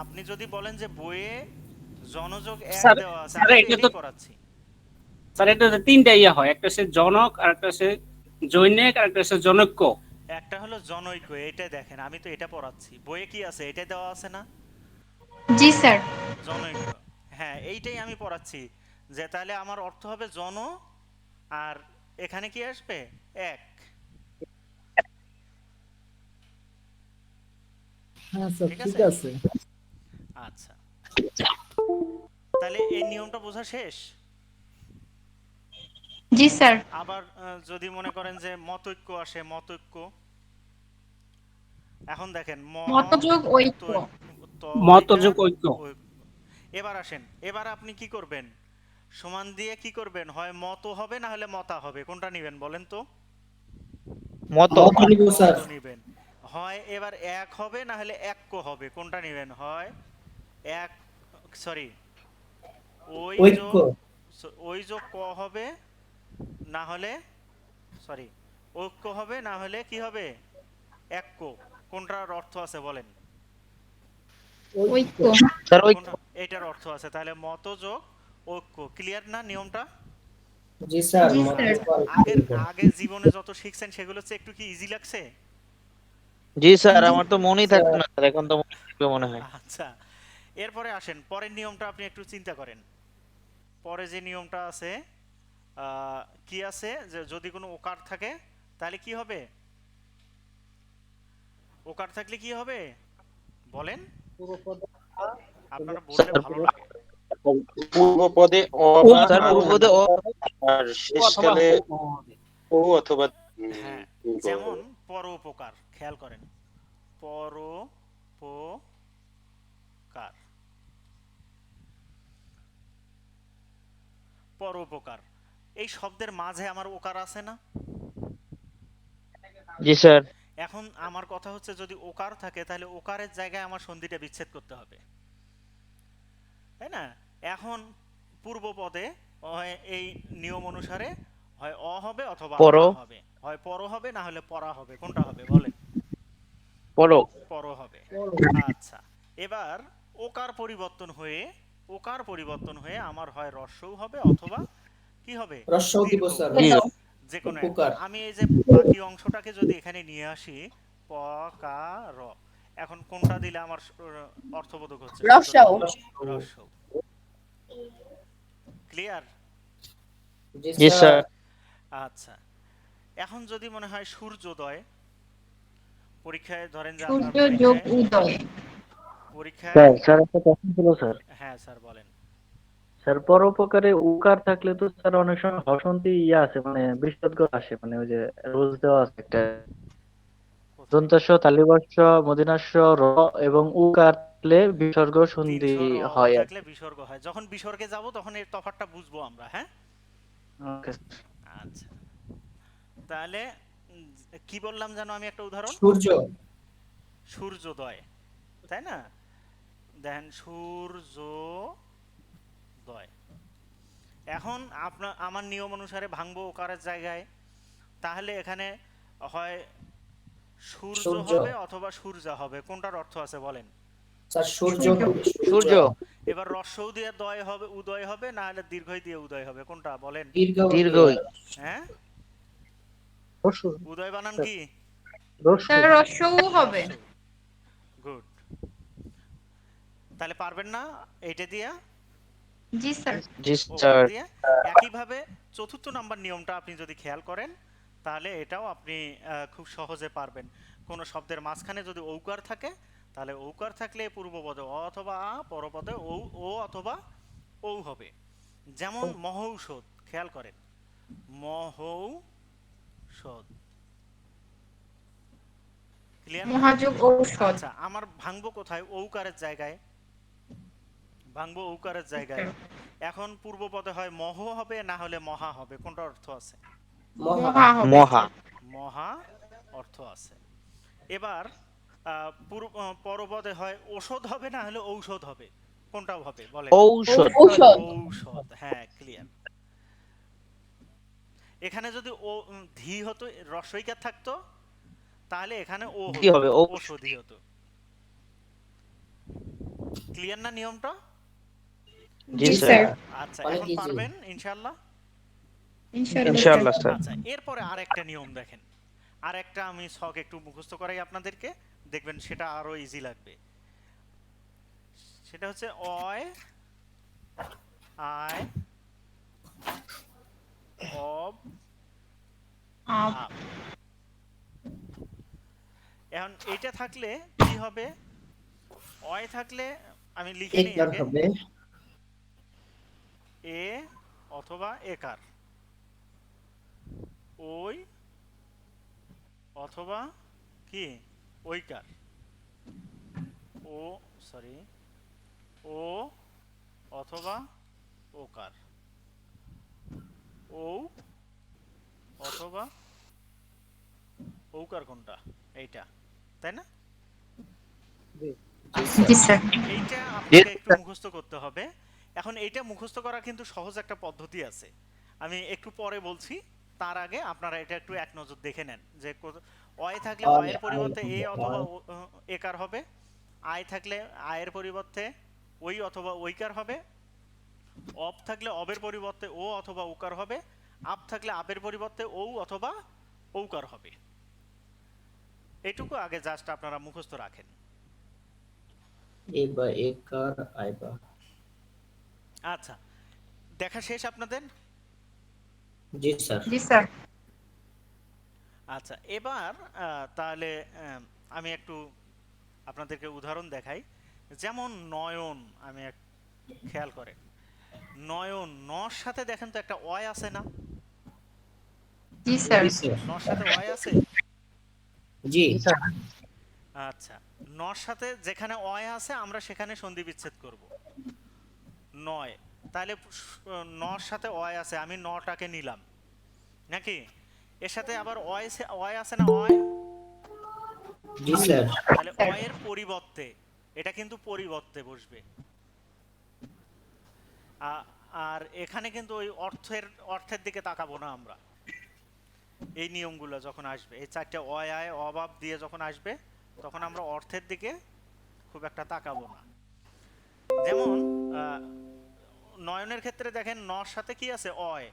আপনি যদি বলেন যে বইয়ে জনযোগ এক স্যার দেওয়া আছে, স্যার আমি তো এটা তো এটাই পড়াচ্ছি। স্যার এটা তো তিনটা ইয়া হয়, একটা হচ্ছে জনক, আর একটা হচ্ছে জৈনিক, আর একটা হচ্ছে জনৈক্য। একটা হলো জনৈক, এইটাই দেখেন, আমি তো এটা পড়াচ্ছি। বইয়ে কি আছে, এটাই দেওয়া আছে না, জি স্যার। জনৈক। হ্যাঁ, এইটাই আমি পড়াচ্ছি, যে তাহলে আমার অর্থ হবে জন, আর এখানে কি আসবে, এক। হ্যাঁ স্যার ঠিক ঠিক আছে, আছে। আচ্ছা। তাহলে এই নিয়মটা বোঝা শেষ। জি স্যার। আবার যদি মনে করেন যে মতৈক্য আসে, মতৈক্য, এখন দেখেন মতযোগ ঐক্য। মতযোগ ঐক্য। এবার আসেন, এবার আপনি কি করবেন, সমান দিয়ে কি করবেন, হয় মত হবে না হলে মতা হবে, কোনটা নিবেন বলেন তো? মত। মত নিব স্যার। মত নিবেন। হয় এবার এক হবে না হলে এক হবে, কোনটা নিবেন, হয় এক, সরি, ওই ঐক্য। যোগ, ওই যোগ ক হবে, না হলে, সরি, ঐক্য হবে না হলে কি হবে, এক। কোনটার অর্থ আছে বলেন? ঐক্য। স্যার ওই কোনটা এটার অর্থ আছে, তাহলে মত যোগ ঐক্য। ক্লিয়ার না নিয়মটা? জি স্যার জি মত স্যার। আচ্ছা, ঐক্য। আগের আগের জীবনে যত শিখছেন সেগুলো হচ্ছে একটু কি ইজি লাগছে? জি স্যার, জি আমার তো মনেই থাকতো স্যার না স্যার, এখন তো মনে থাকবে মনে হয়। আচ্ছা, এরপরে আসেন, পরের নিয়মটা আপনি একটু চিন্তা করেন। পরে যে নিয়মটা আছে, কি আছে, যে যদি কোনো ওকার থাকে তাহলে কি হবে, ওকার থাকলে কি হবে বলেন, আপনারা বললে স্যার ভালো লাগে। পূর্ব পদে অ ও বা স্যার আ পূর্বতে ও। আর অথবা শেষকালে হবে। ও অথবা হ্যাঁ, পূর্ব। যেমন পরোপকার, খেয়াল করেন, পরোপকার, পরোপকার, এই শব্দের মাঝে আমার ওকার আছে না? জি স্যার। এখন আমার কথা হচ্ছে, যদি ওকার থাকে তাহলে ওকারের জায়গায় আমার সন্ধিটা বিচ্ছেদ করতে হবে, তাই না? এখন পূর্ব পদে হয় এই নিয়ম অনুসারে হয় অ হবে অথবা পর। আ হবে, হয় পর হবে না হলে পরা হবে, কোনটা হবে বলেন? পর। পর হবে। আচ্ছা, এবার ওকার পরিবর্তন হয়ে, ওকার পরিবর্তন হয়ে আমার হয় রস্যও হবে অথবা কি হবে, রস্যও দিব দীর্ঘ, স্যার। জি। যে কোনো একটা। উপকার। আমি এই যে বাকি অংশটাকে যদি এখানে নিয়ে আসি, প কা র, এখন কোনটা দিলে আমার অর্থবোধক হচ্ছে, শব্দটা রসাও। বলেন? রস্যও। ক্লিয়ার? জি জি স্যার। স্যার। আচ্ছা, এখন যদি মনে হয় সূর্যোদয়, পরীক্ষায় ধরেন যে আপনার সূর্য যোগ পরীক্ষায়, উদয়। পরীক্ষায়, স্যার একটা প্রশ্ন ছিল স্যার। হ্যাঁ স্যার বলেন। স্যার পরোপকারে উকার থাকলে তো স্যার অনেক সময় হসন্তি আছে মানে বিসর্গ আসে মানে ওই যে রোজ দেওয়া আছে একটা কোথায়? দন্তাস্য তালিবাস্য মদিনাস্য র এবং উকার থাকলে বিসর্গ সন্ধি 300 র ও হয় আর থাকলে বিসর্গ হয়, যখন বিসর্গে যাব তখন এর তফাৎটা বুঝবো আমরা, হ্যাঁ? ওকে। আচ্ছা, তাহলে কি বললাম জানো আমি, একটা উদাহরণ, সূর্য। সূর্যোদয়, তাই না? দেখেন, সূর্যোদয়। এখন আপনার আমার নিয়ম অনুসারে ভাঙবো ওকারের জায়গায়, তাহলে এখানে হয় সূর্য সূর্য। হবে অথবা সূর্যা হবে, কোনটার অর্থ আছে বলেন? স্যার সূর্য সূর্য। হবে, সূর্য। এবার রস্যও দিয়ে দয় হবে, উদয় হবে, না হলে দীর্ঘই দিয়ে উদয় হবে, কোনটা বলেন? দীর্ঘ দীর্ঘই। হ্যাঁ, রস্যু উদয় বানান কি? রস্যু স্যার রস্যও হবে। গুড। তাহলে পারবেন না এইটা দিয়া, জি স্যার। জি ওকার স্যার। দিয়ে? একইভাবে চতুর্থ নাম্বার নিয়মটা আপনি যদি খেয়াল করেন, তাহলে এটাও আপনি খুব সহজে পারবেন। কোনো শব্দের মাঝখানে যদি ঔকার থাকে, তাহলে ঔকার থাকলে পূর্বপদে অ অথবা আ, পরপদে ও অথবা ঔ হবে। যেমন মহৌষধ, খেয়াল করেন, মহৌষধ। ক্লিয়ার না? মহাযোগ ঔষধ। আচ্ছা, আমার ভাঙবো কোথায়, ঔকারের জায়গায়, ভাঙবো ঔকারের জায়গায়। এখন পূর্বপদে হয় মহ হবে না হলে মহা হবে, কোনটা অর্থ আছে? মহা। মহা হবে। মহা। মহা অর্থ আছে। এবার পরপদে হয় ওষুধ হবে না হলে ঔষধ হবে, কোনটা হবে বলেন? ঔষধ। ঔষধ। ঔষধ, হ্যাঁ, ক্লিয়ার। এখানে যদি ধি হতো, রস্বইকার থাকতো, তাহলে এখানে ও কি হতো, হবে? ঔষধি হতো। ক্লিয়ার না নিয়মটা? জি জি স্যার। স্যার। আচ্ছা, অনেক এখন ইজি। পারবেন ইনশাআল্লাহ। ইনশাআল্লাহ স্যার। ইনশাআল্লাহ স্যার। আচ্ছা, এরপরে আরেকটা নিয়ম দেখেন, আরেকটা আমি ছক একটু মুখস্থ করাই আপনাদেরকে, দেখবেন সেটা আরো ইজি লাগবে। সেটা হচ্ছে অয়, আয়, অব, আপ। আপ। এখন এইটা থাকলে কি হবে? অয় থাকলে আমি লিখে নিই একার আগে, হবে। এ অথবা একার, ওই অথবা কি ওইকার, ও সরি ও অথবা ওকার, ও অথবা ঔকার। কোনটা? এইটা, তাই না? জি জি স্যার। স্যার। এইটা জি আপনাকে একটু স্যার। মুখস্থ করতে হবে। এখন এইটা মুখস্থ করা কিন্তু সহজ একটা পদ্ধতি আছে, আমি একটু পরে বলছি। তার আগে আপনারা এটা একটু এক নজর দেখে নেন যে অয় থাকলে অয়, অয়ের আয় পরিবর্তে এ হবে অথবা অয়। একার হবে, আয় থাকলে আয়ের পরিবর্তে ওই অথবা ওইকার হবে, অব থাকলে অবের পরিবর্তে ও অথবা উকার হবে, আপ থাকলে আপের পরিবর্তে ও অথবা ঔকার হবে। এটুকু আগে জাস্ট আপনারা মুখস্থ রাখেন। এ বা একার, আয় বা। আচ্ছা, দেখা শেষ আপনাদের? জি স্যার। জি স্যার। আচ্ছা, এবার তাহলে আমি একটু আপনাদেরকে উদাহরণ দেখাই। যেমন নয়ন, আমি খেয়াল করেন, নয়ন নর সাথে দেখেন তো একটা অয় আছে না? জি স্যার। জি স্যার। নর সাথে অয় আছে? জি। জি স্যার। আচ্ছা, নর সাথে যেখানে অয় আছে আমরা সেখানে সন্ধি বিচ্ছেদ করব। নয়, তাহলে নর সাথে অয় আছে, আমি নটাকে নিলাম নাকি? এর সাথে আবার অয় আছে না? অয়। জি স্যার। তাহলে অয়ের পরিবর্তে, এটা কিন্তু পরিবর্তে বসবে। আর এখানে কিন্তু ওই অর্থের দিকে তাকাবো না আমরা। এই নিয়মগুলো যখন আসবে, এই চারটে অয় আয় অভাব দিয়ে যখন আসবে, তখন আমরা অর্থের দিকে খুব একটা তাকাবো না। যেমন নয়নের ক্ষেত্রে দেখেন নর সাথে কি আছে? অয়।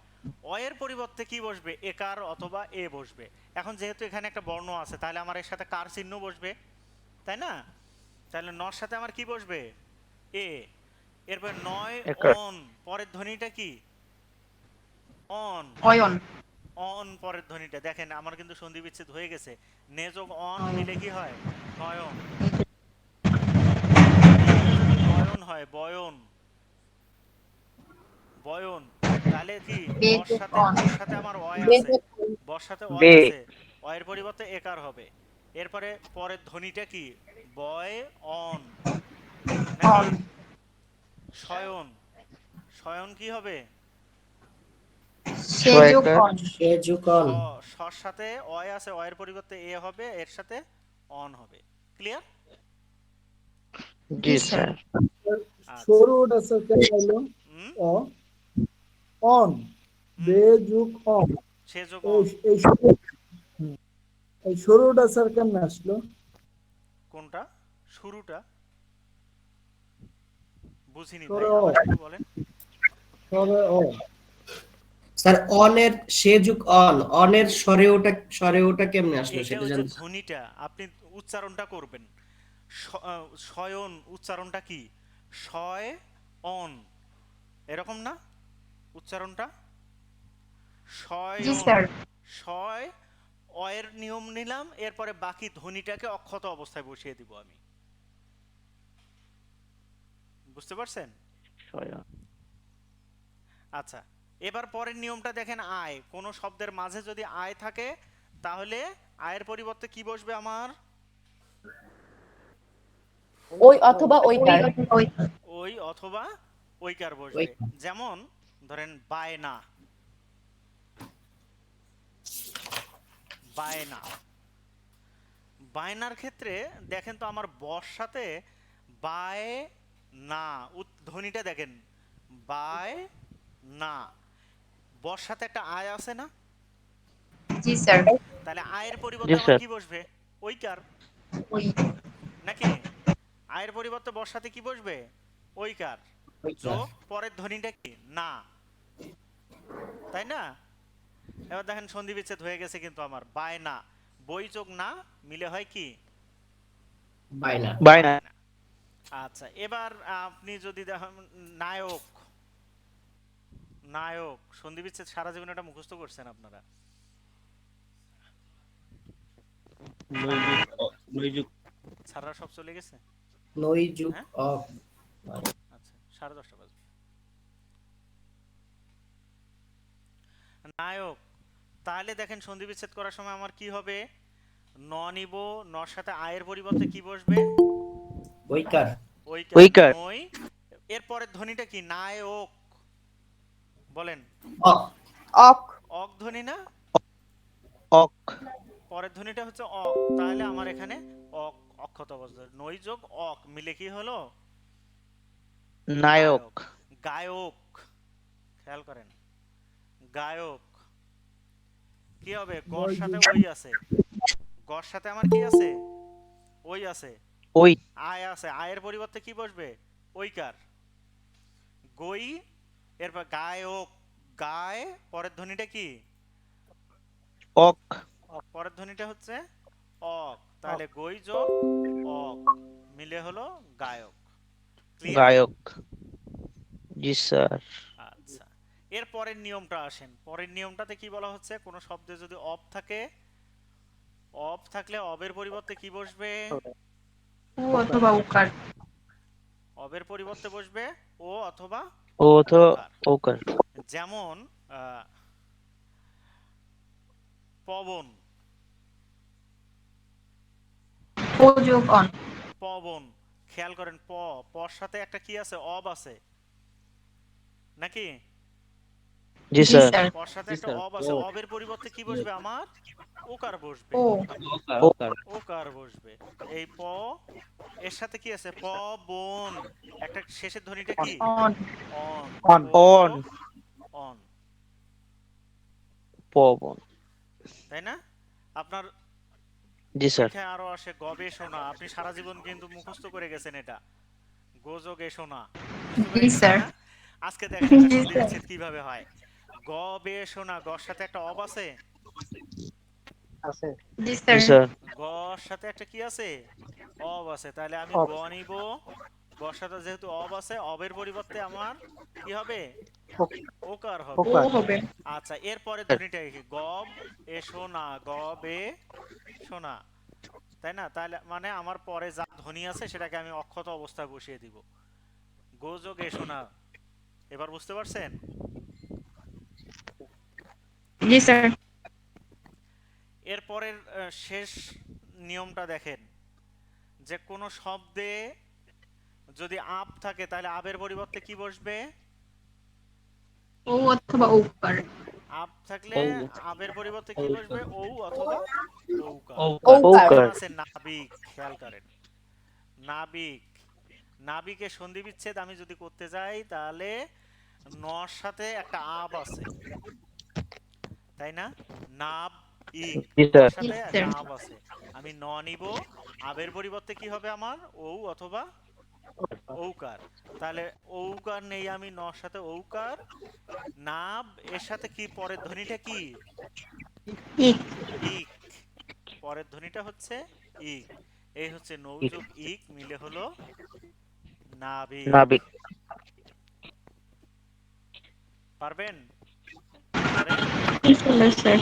অয়ের পরিবর্তে কি বসবে? একার অথবা এ বসবে। এখন যেহেতু এখানে একটা বর্ণ আছে, তাহলে আমার এর সাথে কার চিহ্ন বসবে, তাই না? তাহলে নর সাথে আমার কি বসবে? এ। এরপর নয় একার। অন, পরের ধ্বনিটা কি? অন। অয়ন। অন পরের ধ্বনিটা দেখেন, আমার কিন্তু সন্ধি বিচ্ছেদ হয়ে গেছে। নে যোগ অন মিলে কি হয়? নয়ন। এইগুলো যদি বয়ন হয়, বয়ন, বয়ন, তাহলে কি বর বেযোগ সাথে, অন। ওর সাথে আমার অয় আছে, বেদ। বর সাথে অয় বে। আছে, অয়ের পরিবর্তে একার হবে। এরপরে পরের ধ্বনিটা কি? বয় অন নাকি? অন। শয়ন, শয়ন কি হবে? সেযোগ ছয়কার। অন। সে যুকন। সর সাথে অয় আছে, অয়ের পরিবর্তে এ হবে, এর সাথে অন হবে। ক্লিয়ার? জি জি স্যার। স্যার। আচ্ছা। শুরুটা স্যার কেন হলো? হুম অ অন, হুম বেযুগ অন। সে যোগ এই অন। এই হুম, এই শুরুটা স্যার কেমনে আসলো? কোনটা শুরুটা? বুঝিনি ভাই, সরে অ, আবার একটু বলেন। সরে অ। স্যার অনের সে যুগ অন, অনের স্বরে ওটা কেমনে আসলো এইটা সেটা ওই যে জানতে চাই। ধ্বনিটা আপনি উচ্চারণটা করবেন। শয়ন উচ্চারণটা কি? শয় অন, এরকম না উচ্চারণটা? জি শয়ন, স্যার। শয়, অয়ের নিয়ম নিলাম, এরপরে বাকি ধ্বনিটাকে অক্ষত অবস্থায় বসিয়ে দিব আমি। বুঝতে পারছেন? ছয়। আচ্ছা, এবার পরের নিয়মটা দেখেন। আয়, কোন শব্দের মাঝে যদি আয় থাকে, তাহলে আয়ের পরিবর্তে কি বসবে আমার? ওই অথবা ওইকার। ওই অথবা ওইকার ওই বসবে। যেমন ধরেন বায়না, বায়না, বায়নার ক্ষেত্রে দেখেন তো আমার বর সাথে বায় না, ধ্বনিটা দেখেন, বাই না, বর সাথে একটা আয় আছে না? জি স্যার। তাহলে আয়ের জি পরিবর্তে আমার স্যার। কি বসবে? ওইকার ওই নাকি? আয়ের পরিবর্তে বর সাথে কি বসবে? ওইকার যোগ পরের ধ্বনিটা কি? না, তাই না? এবার দেখেন সন্ধি বিচ্ছেদ হয়ে গেছে কিন্তু আমার, বায় না, বই যোগ না মিলে হয় কি? বাইনা। বায়না। না। আচ্ছা, এবার আপনি যদি দেখেন নায়ক, নায়ক সন্ধি বিচ্ছেদ সারা জীবন এটা মুখস্থ করছেন আপনারা। নৈযুগ ছাড়া সব চলে গেছে। নই যুগ হ্যাঁ, অক। আচ্ছা 10:30 বাজে। নায়ক, তাহলে দেখেন সন্ধি বিচ্ছেদ করার সময় আমার কি হবে? ন নিব, নর সাথে আয়ের পরিবর্তে কি বসবে? বৈকার। ওইকার, ওইকার। নই। এর পরের ধ্বনিটা কি? নায়ক, বলেন। অক। অক। অক ধ্বনি না? অক। পরের ধ্বনিটা হচ্ছে অক, তাহলে আমার এখানে অক, অক্ষত অবস্থা, নই যোগ অক মিলে কি হলো? নায়ক। গায়ক, খেয়াল করেন, গায়ক কি হবে? গর সাথে ওই আছে, গর সাথে আমার কি আছে? ওই আছে, ওই। আয় আছে, আয়ের পরিবর্তে কি বসবে? ওইকার, গই। এরপর গায়ক, গায়, পরের ধ্বনিটা কি? অক। পরের ধ্বনিটা হচ্ছে অক, তাহলে গই যোগ অক মিলে হলো গায়ক। ক্লিয়ার? গায়ক। জি স্যার। আচ্ছা, এর পরের নিয়মটা আসেন। পরের নিয়মটাতে কি বলা হচ্ছে? কোনো শব্দে যদি অফ থাকে, অফ থাকলে অবের পরিবর্তে কি বসবে? ও অথবা উকার। অবের পরিবর্তে বসবে ও অথবা ও তো ওকার। ওকার। যেমন পবন, ও যোগ অন। পবন, খেয়াল করেন, পর সাথে একটা কি আছে? অব আছে নাকি? জি জি স্যার। স্যার। পর সাথে জি একটা স্যার। অব আছে, অবের পরিবর্তে কি বসবে আমার? ওকার বসবে, ও ওকার। ওকার বসবে। এই এর সাথে কি আছে? বন, একটা শেষের ধ্বনিটা কি? অন। অন, অন। ও অন। যোগ অন, পবন। তাই না? আপনার জি স্যার। পরীক্ষায় আরো আসে গবেষণা, আপনি সারা জীবন কিন্তু মুখস্থ করে গেছেন এটা, গোযোগেশনা, মুখস্থ করে জি গেছেন স্যার। না? আজকে দেখেন এটা জি সন্ধি স্যার। বিচ্ছেদ কিভাবে হয়। গবেষণা, গর সাথে একটা অব আছে, আছে। জি জি স্যার। স্যার। গর সাথে একটা কি আছে? অব আছে, তাহলে আমি গ নিব, গর সাথে যেহেতু অব আছে, অবের পরিবর্তে আমার কি হবে? ওকার হবে। ও হবে। আচ্ছা, এরপরে ধ্বনিটা কি? গব এ শোনা, গব এ শোনা, তাই না? তাহলে মানে আমার পরে যা ধ্বনি আছে সেটাকে আমি অক্ষত অবস্থায় বসিয়ে দিব, গোযোগ এ শোনা। এবার বুঝতে পারছেন? জি স্যার। এরপরের শেষ নিয়মটা দেখেন, যে কোনো শব্দে যদি আপ থাকে তাহলে আবের পরিবর্তে কি বসবে? ও অথবা উকার। আপ থাকলে আবের পরিবর্তে কি বসবে? ঔ অথবা ঔকার। ঔকার। যেমন ওকার। আছে নাবিক, খেয়াল করেন, নাবিক, নাবিকের সন্ধি বিচ্ছেদ আমি যদি করতে যাই তাহলে নর সাথে একটা আব আছে, তাই না? নাব ইক, জি নর স্যার। জি সাথে একটা স্যার। আব আছে, আমি ন নিব, আবের পরিবর্তে কি হবে আমার? ঔ অথবা ঔকার, তাহলে ঔকার নেই আমি, নর সাথে ঔকার, নাব, এর সাথে কি পরের ধ্বনিটা কি? ইক। ইক, পরের ধ্বনিটা হচ্ছে ইক। এই হচ্ছে নৌযোগ ইক মিলে হলো নাবিক। নাবিক। পারবেন? পারেন? ইনশাআল্লাহ স্যার।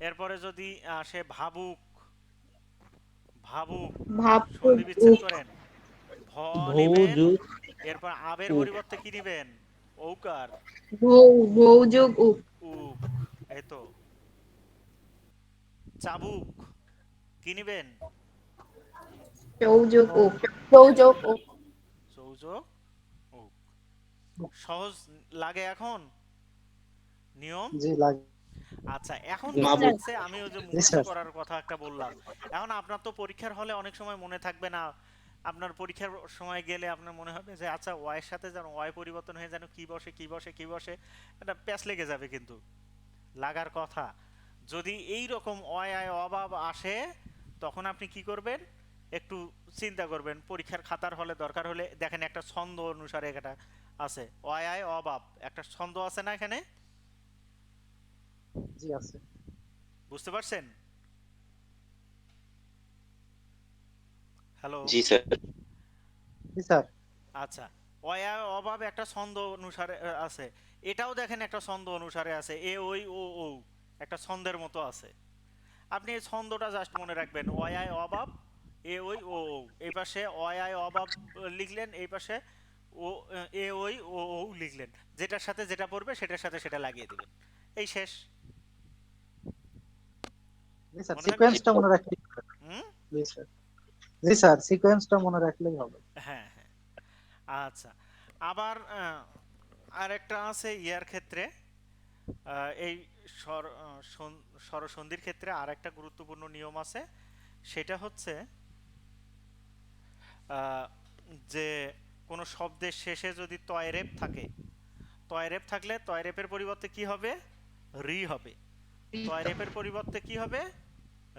এরপরে যদি আসে ভাবুক, ভাবুক ভাবুক সন্ধি বিচ্ছেদ উক। করেন, ভ নিবেন, ভৌযুগ এরপর আবের পরিবর্তে কি নিবেন? ঔকার, ভৌ যোগ উক। উক, এই তো। চাবুক কি নিবেন? চৌ যোগ উক। চৌযোগ উক। চৌযোগ উক। সহজ লাগে এখন নিয়ম? জি লাগে। আচ্ছা, এখন জি কথা স্যার। হচ্ছে, আমি ওই যে জি মুখস্থ স্যার। করার কথা একটা বললাম, এখন আপনার তো পরীক্ষার হলে অনেক সময় মনে থাকবে না, আপনার পরীক্ষার সময় গেলে আপনার মনে হবে যে আচ্ছা ওয়ের সাথে যেন ওয়াই পরিবর্তন হয়ে যেন কি বসে কি বসে কি বসে, এটা প্যাচ লেগে যাবে, কিন্তু লাগার কথা। যদি এই রকম অয় আয় অভাব আসে তখন আপনি কি করবেন, একটু চিন্তা করবেন। পরীক্ষার খাতার হলে দরকার হলে দেখেন একটা ছন্দ অনুসারে এটা আছে, অয় আয় অভাব একটা ছন্দ আছে না এখানে, জি আছে। বুঝতে পারছেন? হ্যালো। জি স্যার। জি স্যার। আচ্ছা, অয় আয় অভাব একটা ছন্দ অনুসারে আছে, এটাও দেখেন একটা ছন্দ অনুসারে আছে, এ ওই ও ও একটা ছন্দের মতো আছে। আপনি এই ছন্দটা জাস্ট মনে রাখবেন, অয় আয় অভাব এ ওই ও ও, এই পাশে অয় আয় অভাব লিখলেন, এই পাশে ও এ ওই ও ও লিখলেন, যেটার সাথে যেটা পড়বে সেটার সাথে সেটা লাগিয়ে দিবেন, এই শেষ। জি স্যার, মনে থাকবে? সিকোয়েন্সটা মনে রাখলেই হবে। হুম। জি স্যার। জি স্যার, সিকোয়েন্সটা মনে রাখলেই হবে। হ্যাঁ হ্যাঁ। আচ্ছা, আবার আরেকটা আছে ইয়ার ক্ষেত্রে, এই স্বরসন্ধির ক্ষেত্রে আরেকটা গুরুত্বপূর্ণ নিয়ম আছে, সেটা হচ্ছে যে কোনো শব্দের শেষে যদি তয়রেপ থাকে, তয়রেপ থাকলে তয়রেপের পরিবর্তে কি হবে, রি হবে। তয়রেপের পরিবর্তে কি হবে,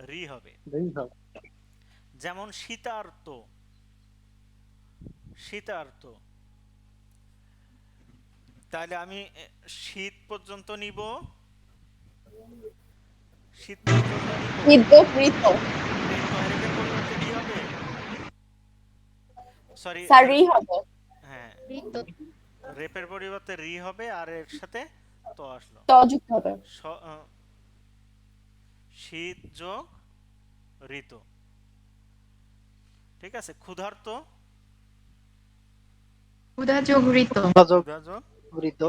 রি হবে। যেমন শীতার্ত, শীতার্ত, তাহলে আমি শীত পর্যন্ত নিব, শীত পর্যন্ত নিব, হৃদয়কৃত। এই তয়রেপের পরিবর্তে কি হবে, সরি, স্যার রি হবে। হ্যাঁ, ঋত। রেপের পরিবর্তে রি হবে আর এর সাথে তো আসলো, ত যুক্ত হবে। শীত যোগ ঋতু। ঠিক আছে। ক্ষুধার্ত, ক্ষুধা যোগ ঋত। ক্ষুধা যোগ ঋত।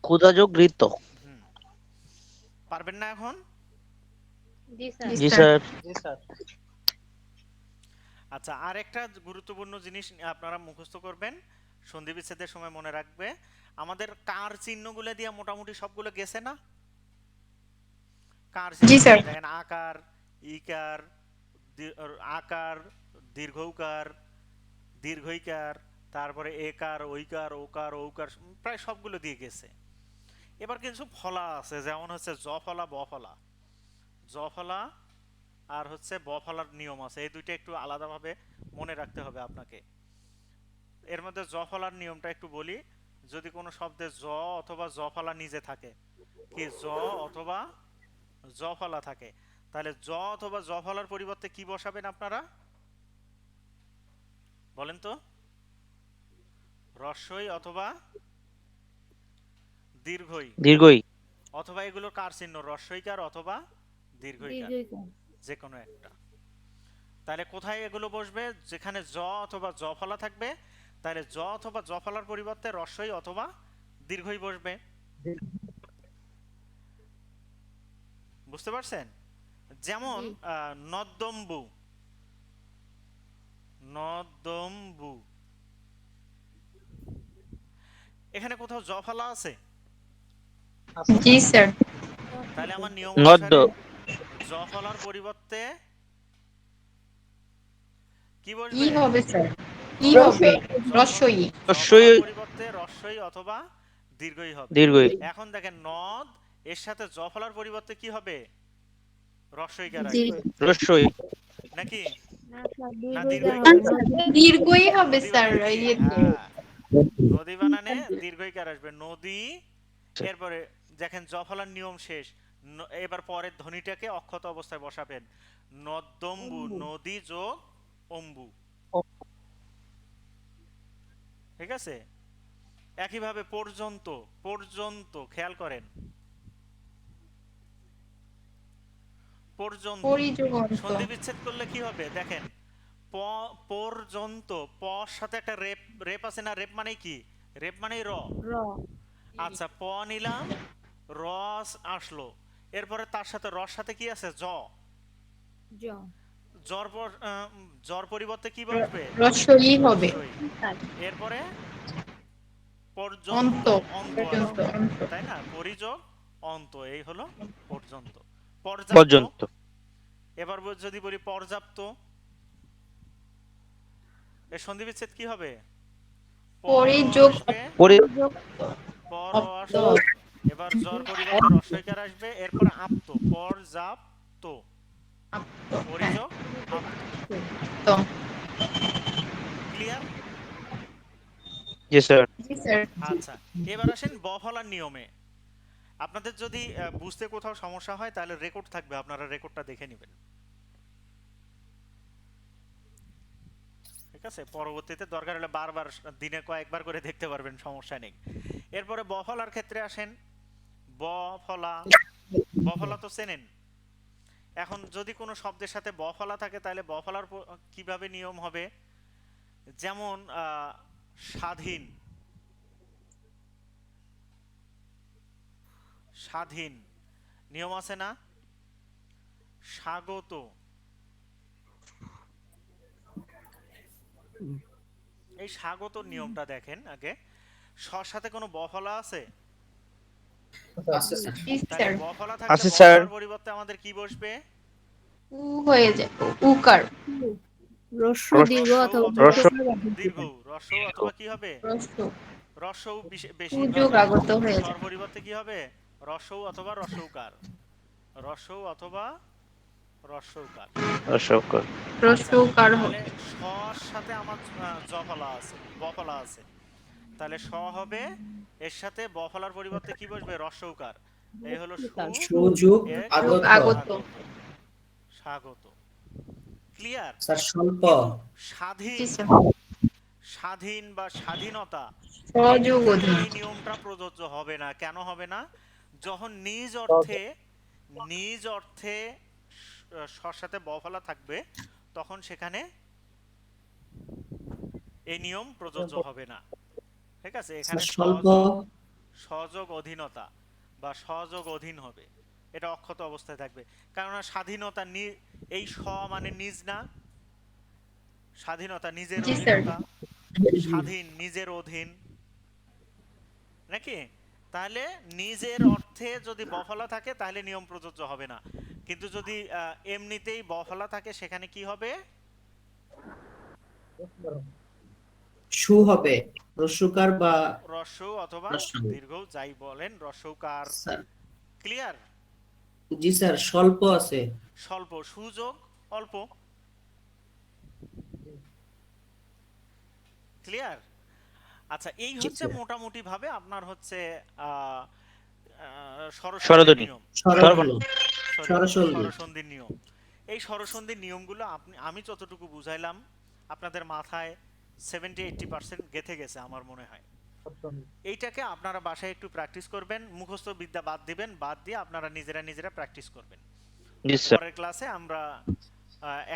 ক্ষুধাযোগ ঋত। হুম, পারবেন না এখন? জি স্যার। জি স্যার। আচ্ছা, আরেকটা গুরুত্বপূর্ণ জিনিস আপনারা মুখস্থ করবেন, সন্ধি বিচ্ছেদের সময় মনে রাখবে, আমাদের কার চিহ্নগুলো দিয়ে মোটামুটি সবগুলো গেছে না? কার জি চিহ্ন স্যার। দেখেন, আকার, ইকার, আকার, দীর্ঘৌকার, দীর্ঘইকার, তারপরে একার, ঐকার, ওকার, ঔকার, প্রায় সবগুলো দিয়ে গেছে। এবার কিছু ফলা আছে, যেমন হচ্ছে জ ফলা, ব ফলা। জ ফলা আর হচ্ছে ব ফলার নিয়ম আছে, এই দুইটা একটু আলাদাভাবে মনে রাখতে হবে আপনাকে। এর মধ্যে জ ফলার নিয়মটা একটু বলি, যদি কোনো শব্দে জ অথবা জ ফলা নিজে থাকে, কি জ অথবা জ ফলা থাকে, তাহলে জ অথবা জ ফলার পরিবর্তে কি বসাবেন আপনারা বলেন তো? রস্বই অথবা দীর্ঘই, দীর্ঘই। অথবা এগুলো কার চিহ্ন, রস্বইকার অথবা দীর্ঘইকার, যে কোনো একটা। তাহলে কোথায় এগুলো বসবে, যেখানে জ অথবা জ ফলা থাকবে, তাহলে জ অথবা জ ফলার পরিবর্তে রস্বই অথবা দীর্ঘই বসবে। বুঝতে পারছেন? যেমন নদ্দম্বু, নদ্দম্বু, এখানে কোথাও জ ফলা আছে? জি স্যার। তাহলে আমার নিয়ম নদ্দ। অনুসারে জ ফলার পরিবর্তে কি কি বসবে? হবে স্যার? কি হবে? রস্বই। জ ফলার পরিবর্তে রস্বই অথবা দীর্ঘই হবে। দীর্ঘই। এখন দেখেন নদ, এর সাথে জ ফলার পরিবর্তে কি হবে, রস্বইকার আসবে রস্যই। নাকি? না না দীর্ঘইকার? স্যার, দীর্ঘই হবে নদী স্যার বানানে কি? ইয়েতে। হ্যাঁ, নদী বানানে দীর্ঘইকার আসবে, নদী। এরপরে দেখেন জ ফলার নিয়ম শেষ, এবার পরের ধ্বনিটাকে অক্ষত অবস্থায় বসাবেন, নদ্দম্বু, নদী যোগ অম্বু। ঠিক আছে। একইভাবে পর্যন্ত, পর্যন্ত খেয়াল করেন, পর্যন্ত পরিযোগন্ত। সন্ধি বিচ্ছেদ করলে কি হবে দেখেন, পর্যন্ত, পর সাথে একটা রেপ, রেপ আছে না, রেপ মানে কি, রেপ মানে র। আচ্ছা, প নিলাম, রস আসলো, এরপরে তার সাথে রস সাথে কি আছে, জ। জর জর পরিবর্তে কি বসবে, রস্বই হবে। রস্বই। এরপরে অন্ত। পর্যন্ত, অন্ত পর্যন্ত, আসবে, অন্ত। তাই না, পরিযোগ অন্ত, এই হলো পর্যন্ত। পর্যাপ্ত, পর্যন্ত। এবার যদি বলি পর্যাপ্ত, এর সন্ধি বিচ্ছেদ কি হবে? পরি পর যোগ আসবে, পর ও অপ্ত। আসলো, এবার জ্বর পরিবর্তে রস্বইকার আসবে, এরপরে আপ্ত, পর জাপ তো, পরিযোগ আপ্ত। তো ক্লিয়ার? জি স্যার। জি স্যার। আচ্ছা, এবার আসেন বফলার নিয়মে। আপনাদের যদি বুঝতে কোথাও সমস্যা হয় তাহলে রেকর্ড থাকবে, আপনারা রেকর্ডটা দেখে নেবেন। ঠিক আছে, পরবর্তীতে দরকার হলে বারবার দিনে কয়েকবার করে দেখতে পারবেন, সমস্যা নেই। এরপরে বফলার ক্ষেত্রে আসেন। বফলা, বফলা তো চেনেন। এখন যদি কোনো শব্দের সাথে বফলা থাকে তাহলে বফলার কিভাবে নিয়ম হবে? যেমন স্বাধীন, স্বাধীন নিয়ম আছে না? স্বাগত, এই স্বাগত নিয়মটা দেখেন আগে। সর সাথে কোনো বফলা আছে? আছে স্যার। জি তাহলে স্যার। বফলা থাকলে আছে স্যার। বফলার পরিবর্তে আমাদের কি বসবে? উ হয়ে যায়, উকার। রস্যু দীর্ঘ রস্যৌ অথবা অথবা রস্য দীর্ঘ, রস্যৌ অথবা কি হবে? রস্য রস্যৌ উ বেশিরভাগ যোগ আগত হয়ে স্বর যায়। পরিবর্তে কি হবে? রস্যৌ অথবা রস্যৌকার, রস্যৌ অথবা রস্যৌকার। অশোক। রস্য আচ্ছা, উকার তাহলে হবে। সর সাথে আমার জফলা আছে, বফলা আছে, তাহলে স হবে, এর সাথে বফলার পরিবর্তে কি বসবে? রস্যৌকার। এই হলো সু সুযোগ এক যোগ আগত। আগত। আগত, স্বাগত। ক্লিয়ার? স্যার স্বল্প। কিন্তু জি স্বাধীন, স্যার। স্বাধীন বা স্বাধীনতা, এটার সযোগ ক্ষেত্রে অধীন। এই নিয়মটা প্রযোজ্য হবে না। কেন হবে না? যখন নিজ অর্থে, নিজ অর্থে সর সাথে বফলা থাকবে তখন সেখানে এই নিয়ম প্রযোজ্য হবে না। ঠিক আছে, স্যার এখানে স্বল্প। সহযোগ অধীনতা বা সহযোগ অধীন হবে, এটা অক্ষত অবস্থায় থাকবে। কেননা স্বাধীনতা, এই স মানে নিজ না, স্বাধীনতা নিজের জি স্যার। অধীনতা, স্বাধীন নিজের অধীন, নাকি? তাহলে নিজের অর্থে যদি বফলা থাকে তাহলে নিয়ম প্রযোজ্য হবে না। কিন্তু যদি এমনিতেই বফলা থাকে সেখানে কি হবে? সু হবে, রস্যকার বা রস্যৌ অথবা রস্যৌ। দীর্ঘ, যাই বলেন, রস্যৌকার। Sir clear? জি স্যার, স্বল্প আছে। স্বল্প, সুযোগ অল্প। ক্লিয়ার? আচ্ছা, এই জি হচ্ছে স্যার। মোটামুটি ভাবে আপনার হচ্ছে স্বরসন্ধির স্বরধ্বনি। নিয়ম, স্বরবর্ণ। সরি, স্বরসন্ধি। স্বরসন্ধির নিয়ম। এই স্বরসন্ধির নিয়মগুলো আমি যতটুকু বুঝাইলাম আপনাদের মাথায় 70-80% গেঁথে গেছে আমার মনে হয়। এইটাকে আপনারা বাসায় একটু প্র্যাকটিস করবেন, মুখস্থ বিদ্যা বাদ দিবেন, বাদ দিয়ে আপনারা নিজেরা প্র্যাকটিস করবেন। জি স্যার। পরের ক্লাসে আমরা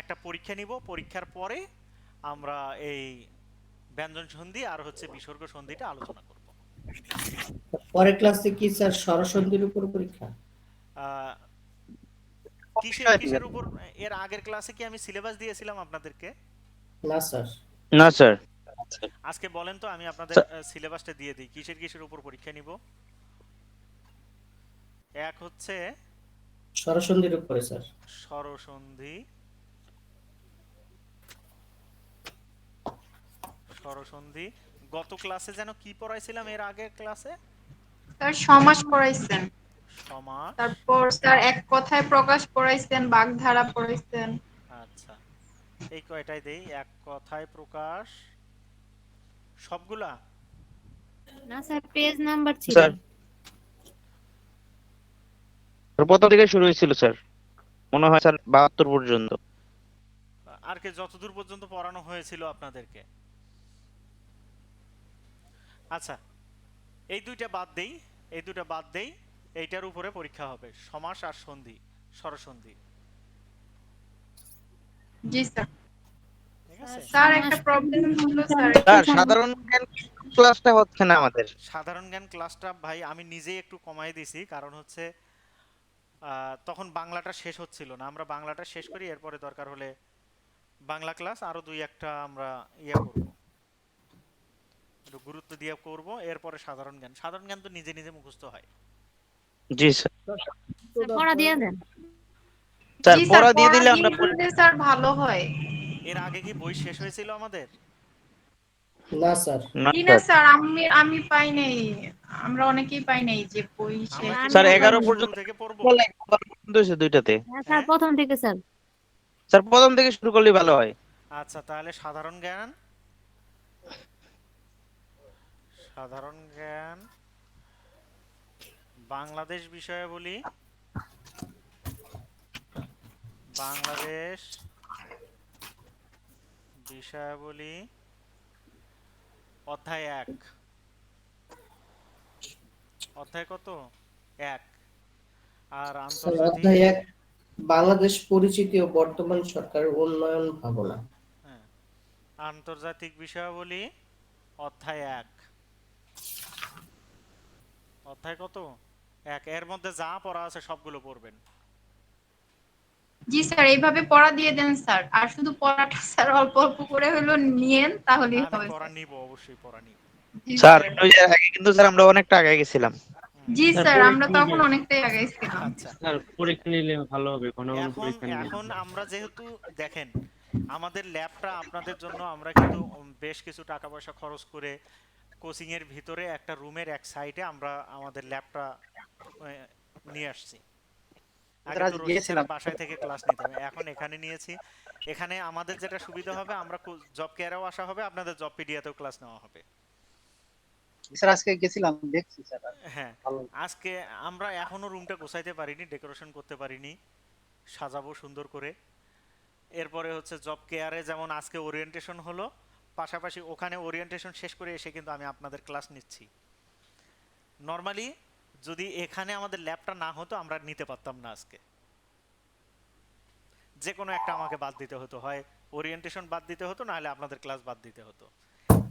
একটা পরীক্ষা নিব, পরীক্ষার পরে আমরা এই ব্যঞ্জন সন্ধি আর হচ্ছে বিসর্গ সন্ধিটা আলোচনা করব। পরের ক্লাসে কি স্যার স্বরসন্ধির উপর পরীক্ষা? আহ, কিসের উপর? এর আগের ক্লাসে কি আমি সিলেবাস দিয়েছিলাম আপনাদেরকে? না স্যার। না স্যার। আজকে বলেন তো, আমি আপনাদের সিলেবাসটা দিয়ে দিই। কিসের উপর পরীক্ষা নিব? এক হচ্ছে স্বরসন্ধির উপরে স্যার। স্বরসন্ধি, স্বরসন্ধি। গত ক্লাসে যেন কি পড়াইছিলাম এর আগের ক্লাসে? স্যার সমাস পড়াইছেন, সমাস। তারপর স্যার এক কথায় প্রকাশ পড়াইছেন, বাগধারা পড়াইছেন। আচ্ছা, এই কয়টাই দেই। এক কথায় প্রকাশ, সবগুলা? না স্যার, পেজ নাম্বার ছিল। স্যার প্রথম থেকে শুরু হয়েছিল স্যার, মনে হয় স্যার 72 পর্যন্ত। আর কে যতদূর পর্যন্ত পড়ানো হয়েছিল আপনাদেরকে? আচ্ছা, এই দুইটা বাদ দেই, এই দুইটা বাদ দেই, এইটার উপরে পরীক্ষা হবে, সমাস আর সন্ধি, স্বরসন্ধি। জি স্যার। ঠিক আছে, স্যার একটা প্রবলেম হলো স্যার, স্যার সাধারণ জ্ঞান ক্লাসটা হচ্ছে না আমাদের। সাধারণ জ্ঞান ক্লাসটা ভাই আমি নিজেই একটু কমাই দিছি, কারণ হচ্ছে তখন বাংলাটা শেষ হচ্ছিল না। আমরা বাংলাটা শেষ করি, এরপরে দরকার হলে বাংলা ক্লাস আরো দুই একটা আমরা করব, একটু গুরুত্ব দিয়ে করব। এরপরে সাধারণ জ্ঞান তো নিজে নিজে মুখস্থ হয়। জি স্যার। পড়া দিয়ে দেন। স্যার জি পড়া দিয়ে পড়া দিলে আমরা স্যার ভালো হয়। এর আগে কি বই শেষ হয়েছিল আমাদের? না স্যার। না জি না স্যার। স্যার, আমি পাই নাই। আমরা অনেকেই পাই নাই যে বই আমরা শেষ। কি স্যার আমিও প্রথম 11 পাইনি। শুরু পর্যন্ত থেকে পড়বো? বলে 11 পর্যন্ত হয়েছে দুইটাতে। হ্যাঁ স্যার, হ্যাঁ, প্রথম থেকে স্যার। স্যার প্রথম থেকে শুরু করলেই ভালো হয়। আচ্ছা তাহলে সাধারণ জ্ঞান, সাধারণ জ্ঞান, বাংলাদেশ বিষয়াবলী, বাংলাদেশ বিষয়াবলী, অধ্যায় 1। অধ্যায় কত? 1। আর স্যার আন্তর্জাতিক, অধ্যায় 1, বাংলাদেশ পরিচিতি ও বর্তমান সরকারের উন্নয়ন ভাবনা। হ্যাঁ, আন্তর্জাতিক বিষয়াবলী, অধ্যায় 1। অধ্যায় কত? 1। এর মধ্যে যা পড়া আছে সবগুলো পড়বেন। জি স্যার, এইভাবে পড়া দিয়ে দেন স্যার। আর শুধু পড়াটা স্যার অল্প অল্প করে হলেও নিয়েন, তাহলেই আমি হবে পড়া স্যার। নিব, অবশ্যই পড়া নিব। জি স্যার স্যার। ওই যে আগে কিন্তু স্যার আমরা অনেকটা আগে গেছিলাম। হুম। জি স্যার স্যার, আমরা পরীক্ষা তখন নিলে অনেকটাই আগাইছিলাম। আচ্ছা, স্যার পরীক্ষা নিলে ভালো হবে, ঘন ঘন এখন পরীক্ষা নিলে। এখন আমরা যেহেতু দেখেন আমাদের ল্যাবটা আপনাদের জন্য আমরা কিন্তু বেশ কিছু টাকা পয়সা খরচ করে কোচিং এর ভিতরে একটা রুমের এক সাইডে আমরা আমাদের ল্যাবটা নিয়ে আসছি। আগে তো রশিদ স্যারের বাসায় থেকে ক্লাস নিতাম, এখন এখানে নিয়েছি। এখানে আমাদের যেটা সুবিধা হবে, আমরা জব কেয়ারেও আসা হবে, আপনাদের জব পিডিয়াতেও ক্লাস নেওয়া হবে। স্যার আজকে গেছিলাম, দেখছি স্যার। হ্যাঁ, ভালো। আজকে আমরা এখনো রুমটা গোছাইতে পারিনি, ডেকোরেশন করতে পারিনি, সাজাবো সুন্দর করে। এরপরে হচ্ছে জব কেয়ারে যেমন আজকে ওরিয়েন্টেশন হলো, পাশাপাশি ওখানে ওরিয়েন্টেশন শেষ করে এসে কিন্তু আমি আপনাদের ক্লাস নিচ্ছি। নর্মালি যদি এখানে আমাদের ল্যাবটা না হতো আমরা নিতে পারতাম না আজকে। যে কোনো একটা আমাকে বাদ দিতে হতো, হয় ওরিয়েন্টেশন বাদ দিতে হতো, নাহলে আপনাদের ক্লাস বাদ দিতে হতো।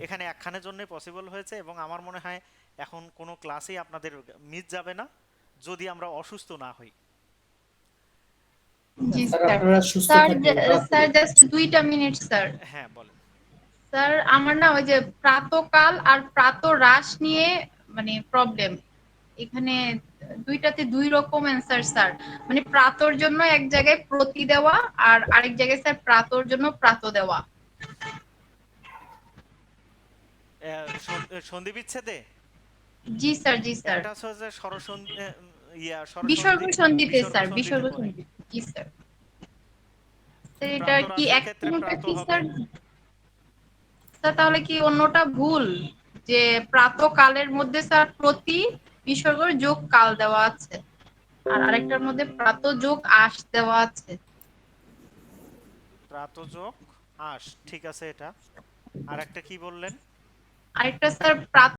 এখানে একখানের জন্যই পসিবল হয়েছে, এবং আমার মনে হয় এখন কোনো ক্লাসেই আপনাদের মিস যাবে না, যদি আমরা অসুস্থ না হই। জি স্যার স্যার। আপনারা সুস্থ স্যার থাকবেন, দোয়া স্যার করি। জাস্ট 2টা মিনিট স্যার। হ্যাঁ বলেন। স্যার আমার না ওই যে প্রাতকাল আর প্রাতরাশ নিয়ে মানে প্রবলেম। এখানে দুইটাতে দুই রকম অ্যান্সার স্যার। মানে প্রাতর জন্য এক জায়গায় প্রতি দেওয়া, আর আরেক জায়গায় স্যার প্রাতর জন্য প্রাত দেওয়া। সন্ধি বিচ্ছেদে জি স্যার, জি স্যার। একটা হচ্ছে যে সরসন্ধি, বিসর্গ সরসন্ধি, সন্ধিতে বিসর্গ স্যার, সন্ধিতে বিসর্গ পড়ে। সন্ধি। জি স্যার। স্যার এটা কি প্রাতরাশের এক ক্ষেত্রে কোনটা প্রাত কি হবে। স্যার? স্যার তাহলে কি অন্যটা ভুল? যে প্রাতকালের মধ্যে স্যার প্রতি বিসর্গ যোগ কাল দেওয়া আছে, আর আরেকটার মধ্যে প্রাত যোগ আশ দেওয়া আছে। প্রাতযোগ আস, ঠিক আছে এটা। আর একটা কি বললেন? আরেকটা স্যার প্রাত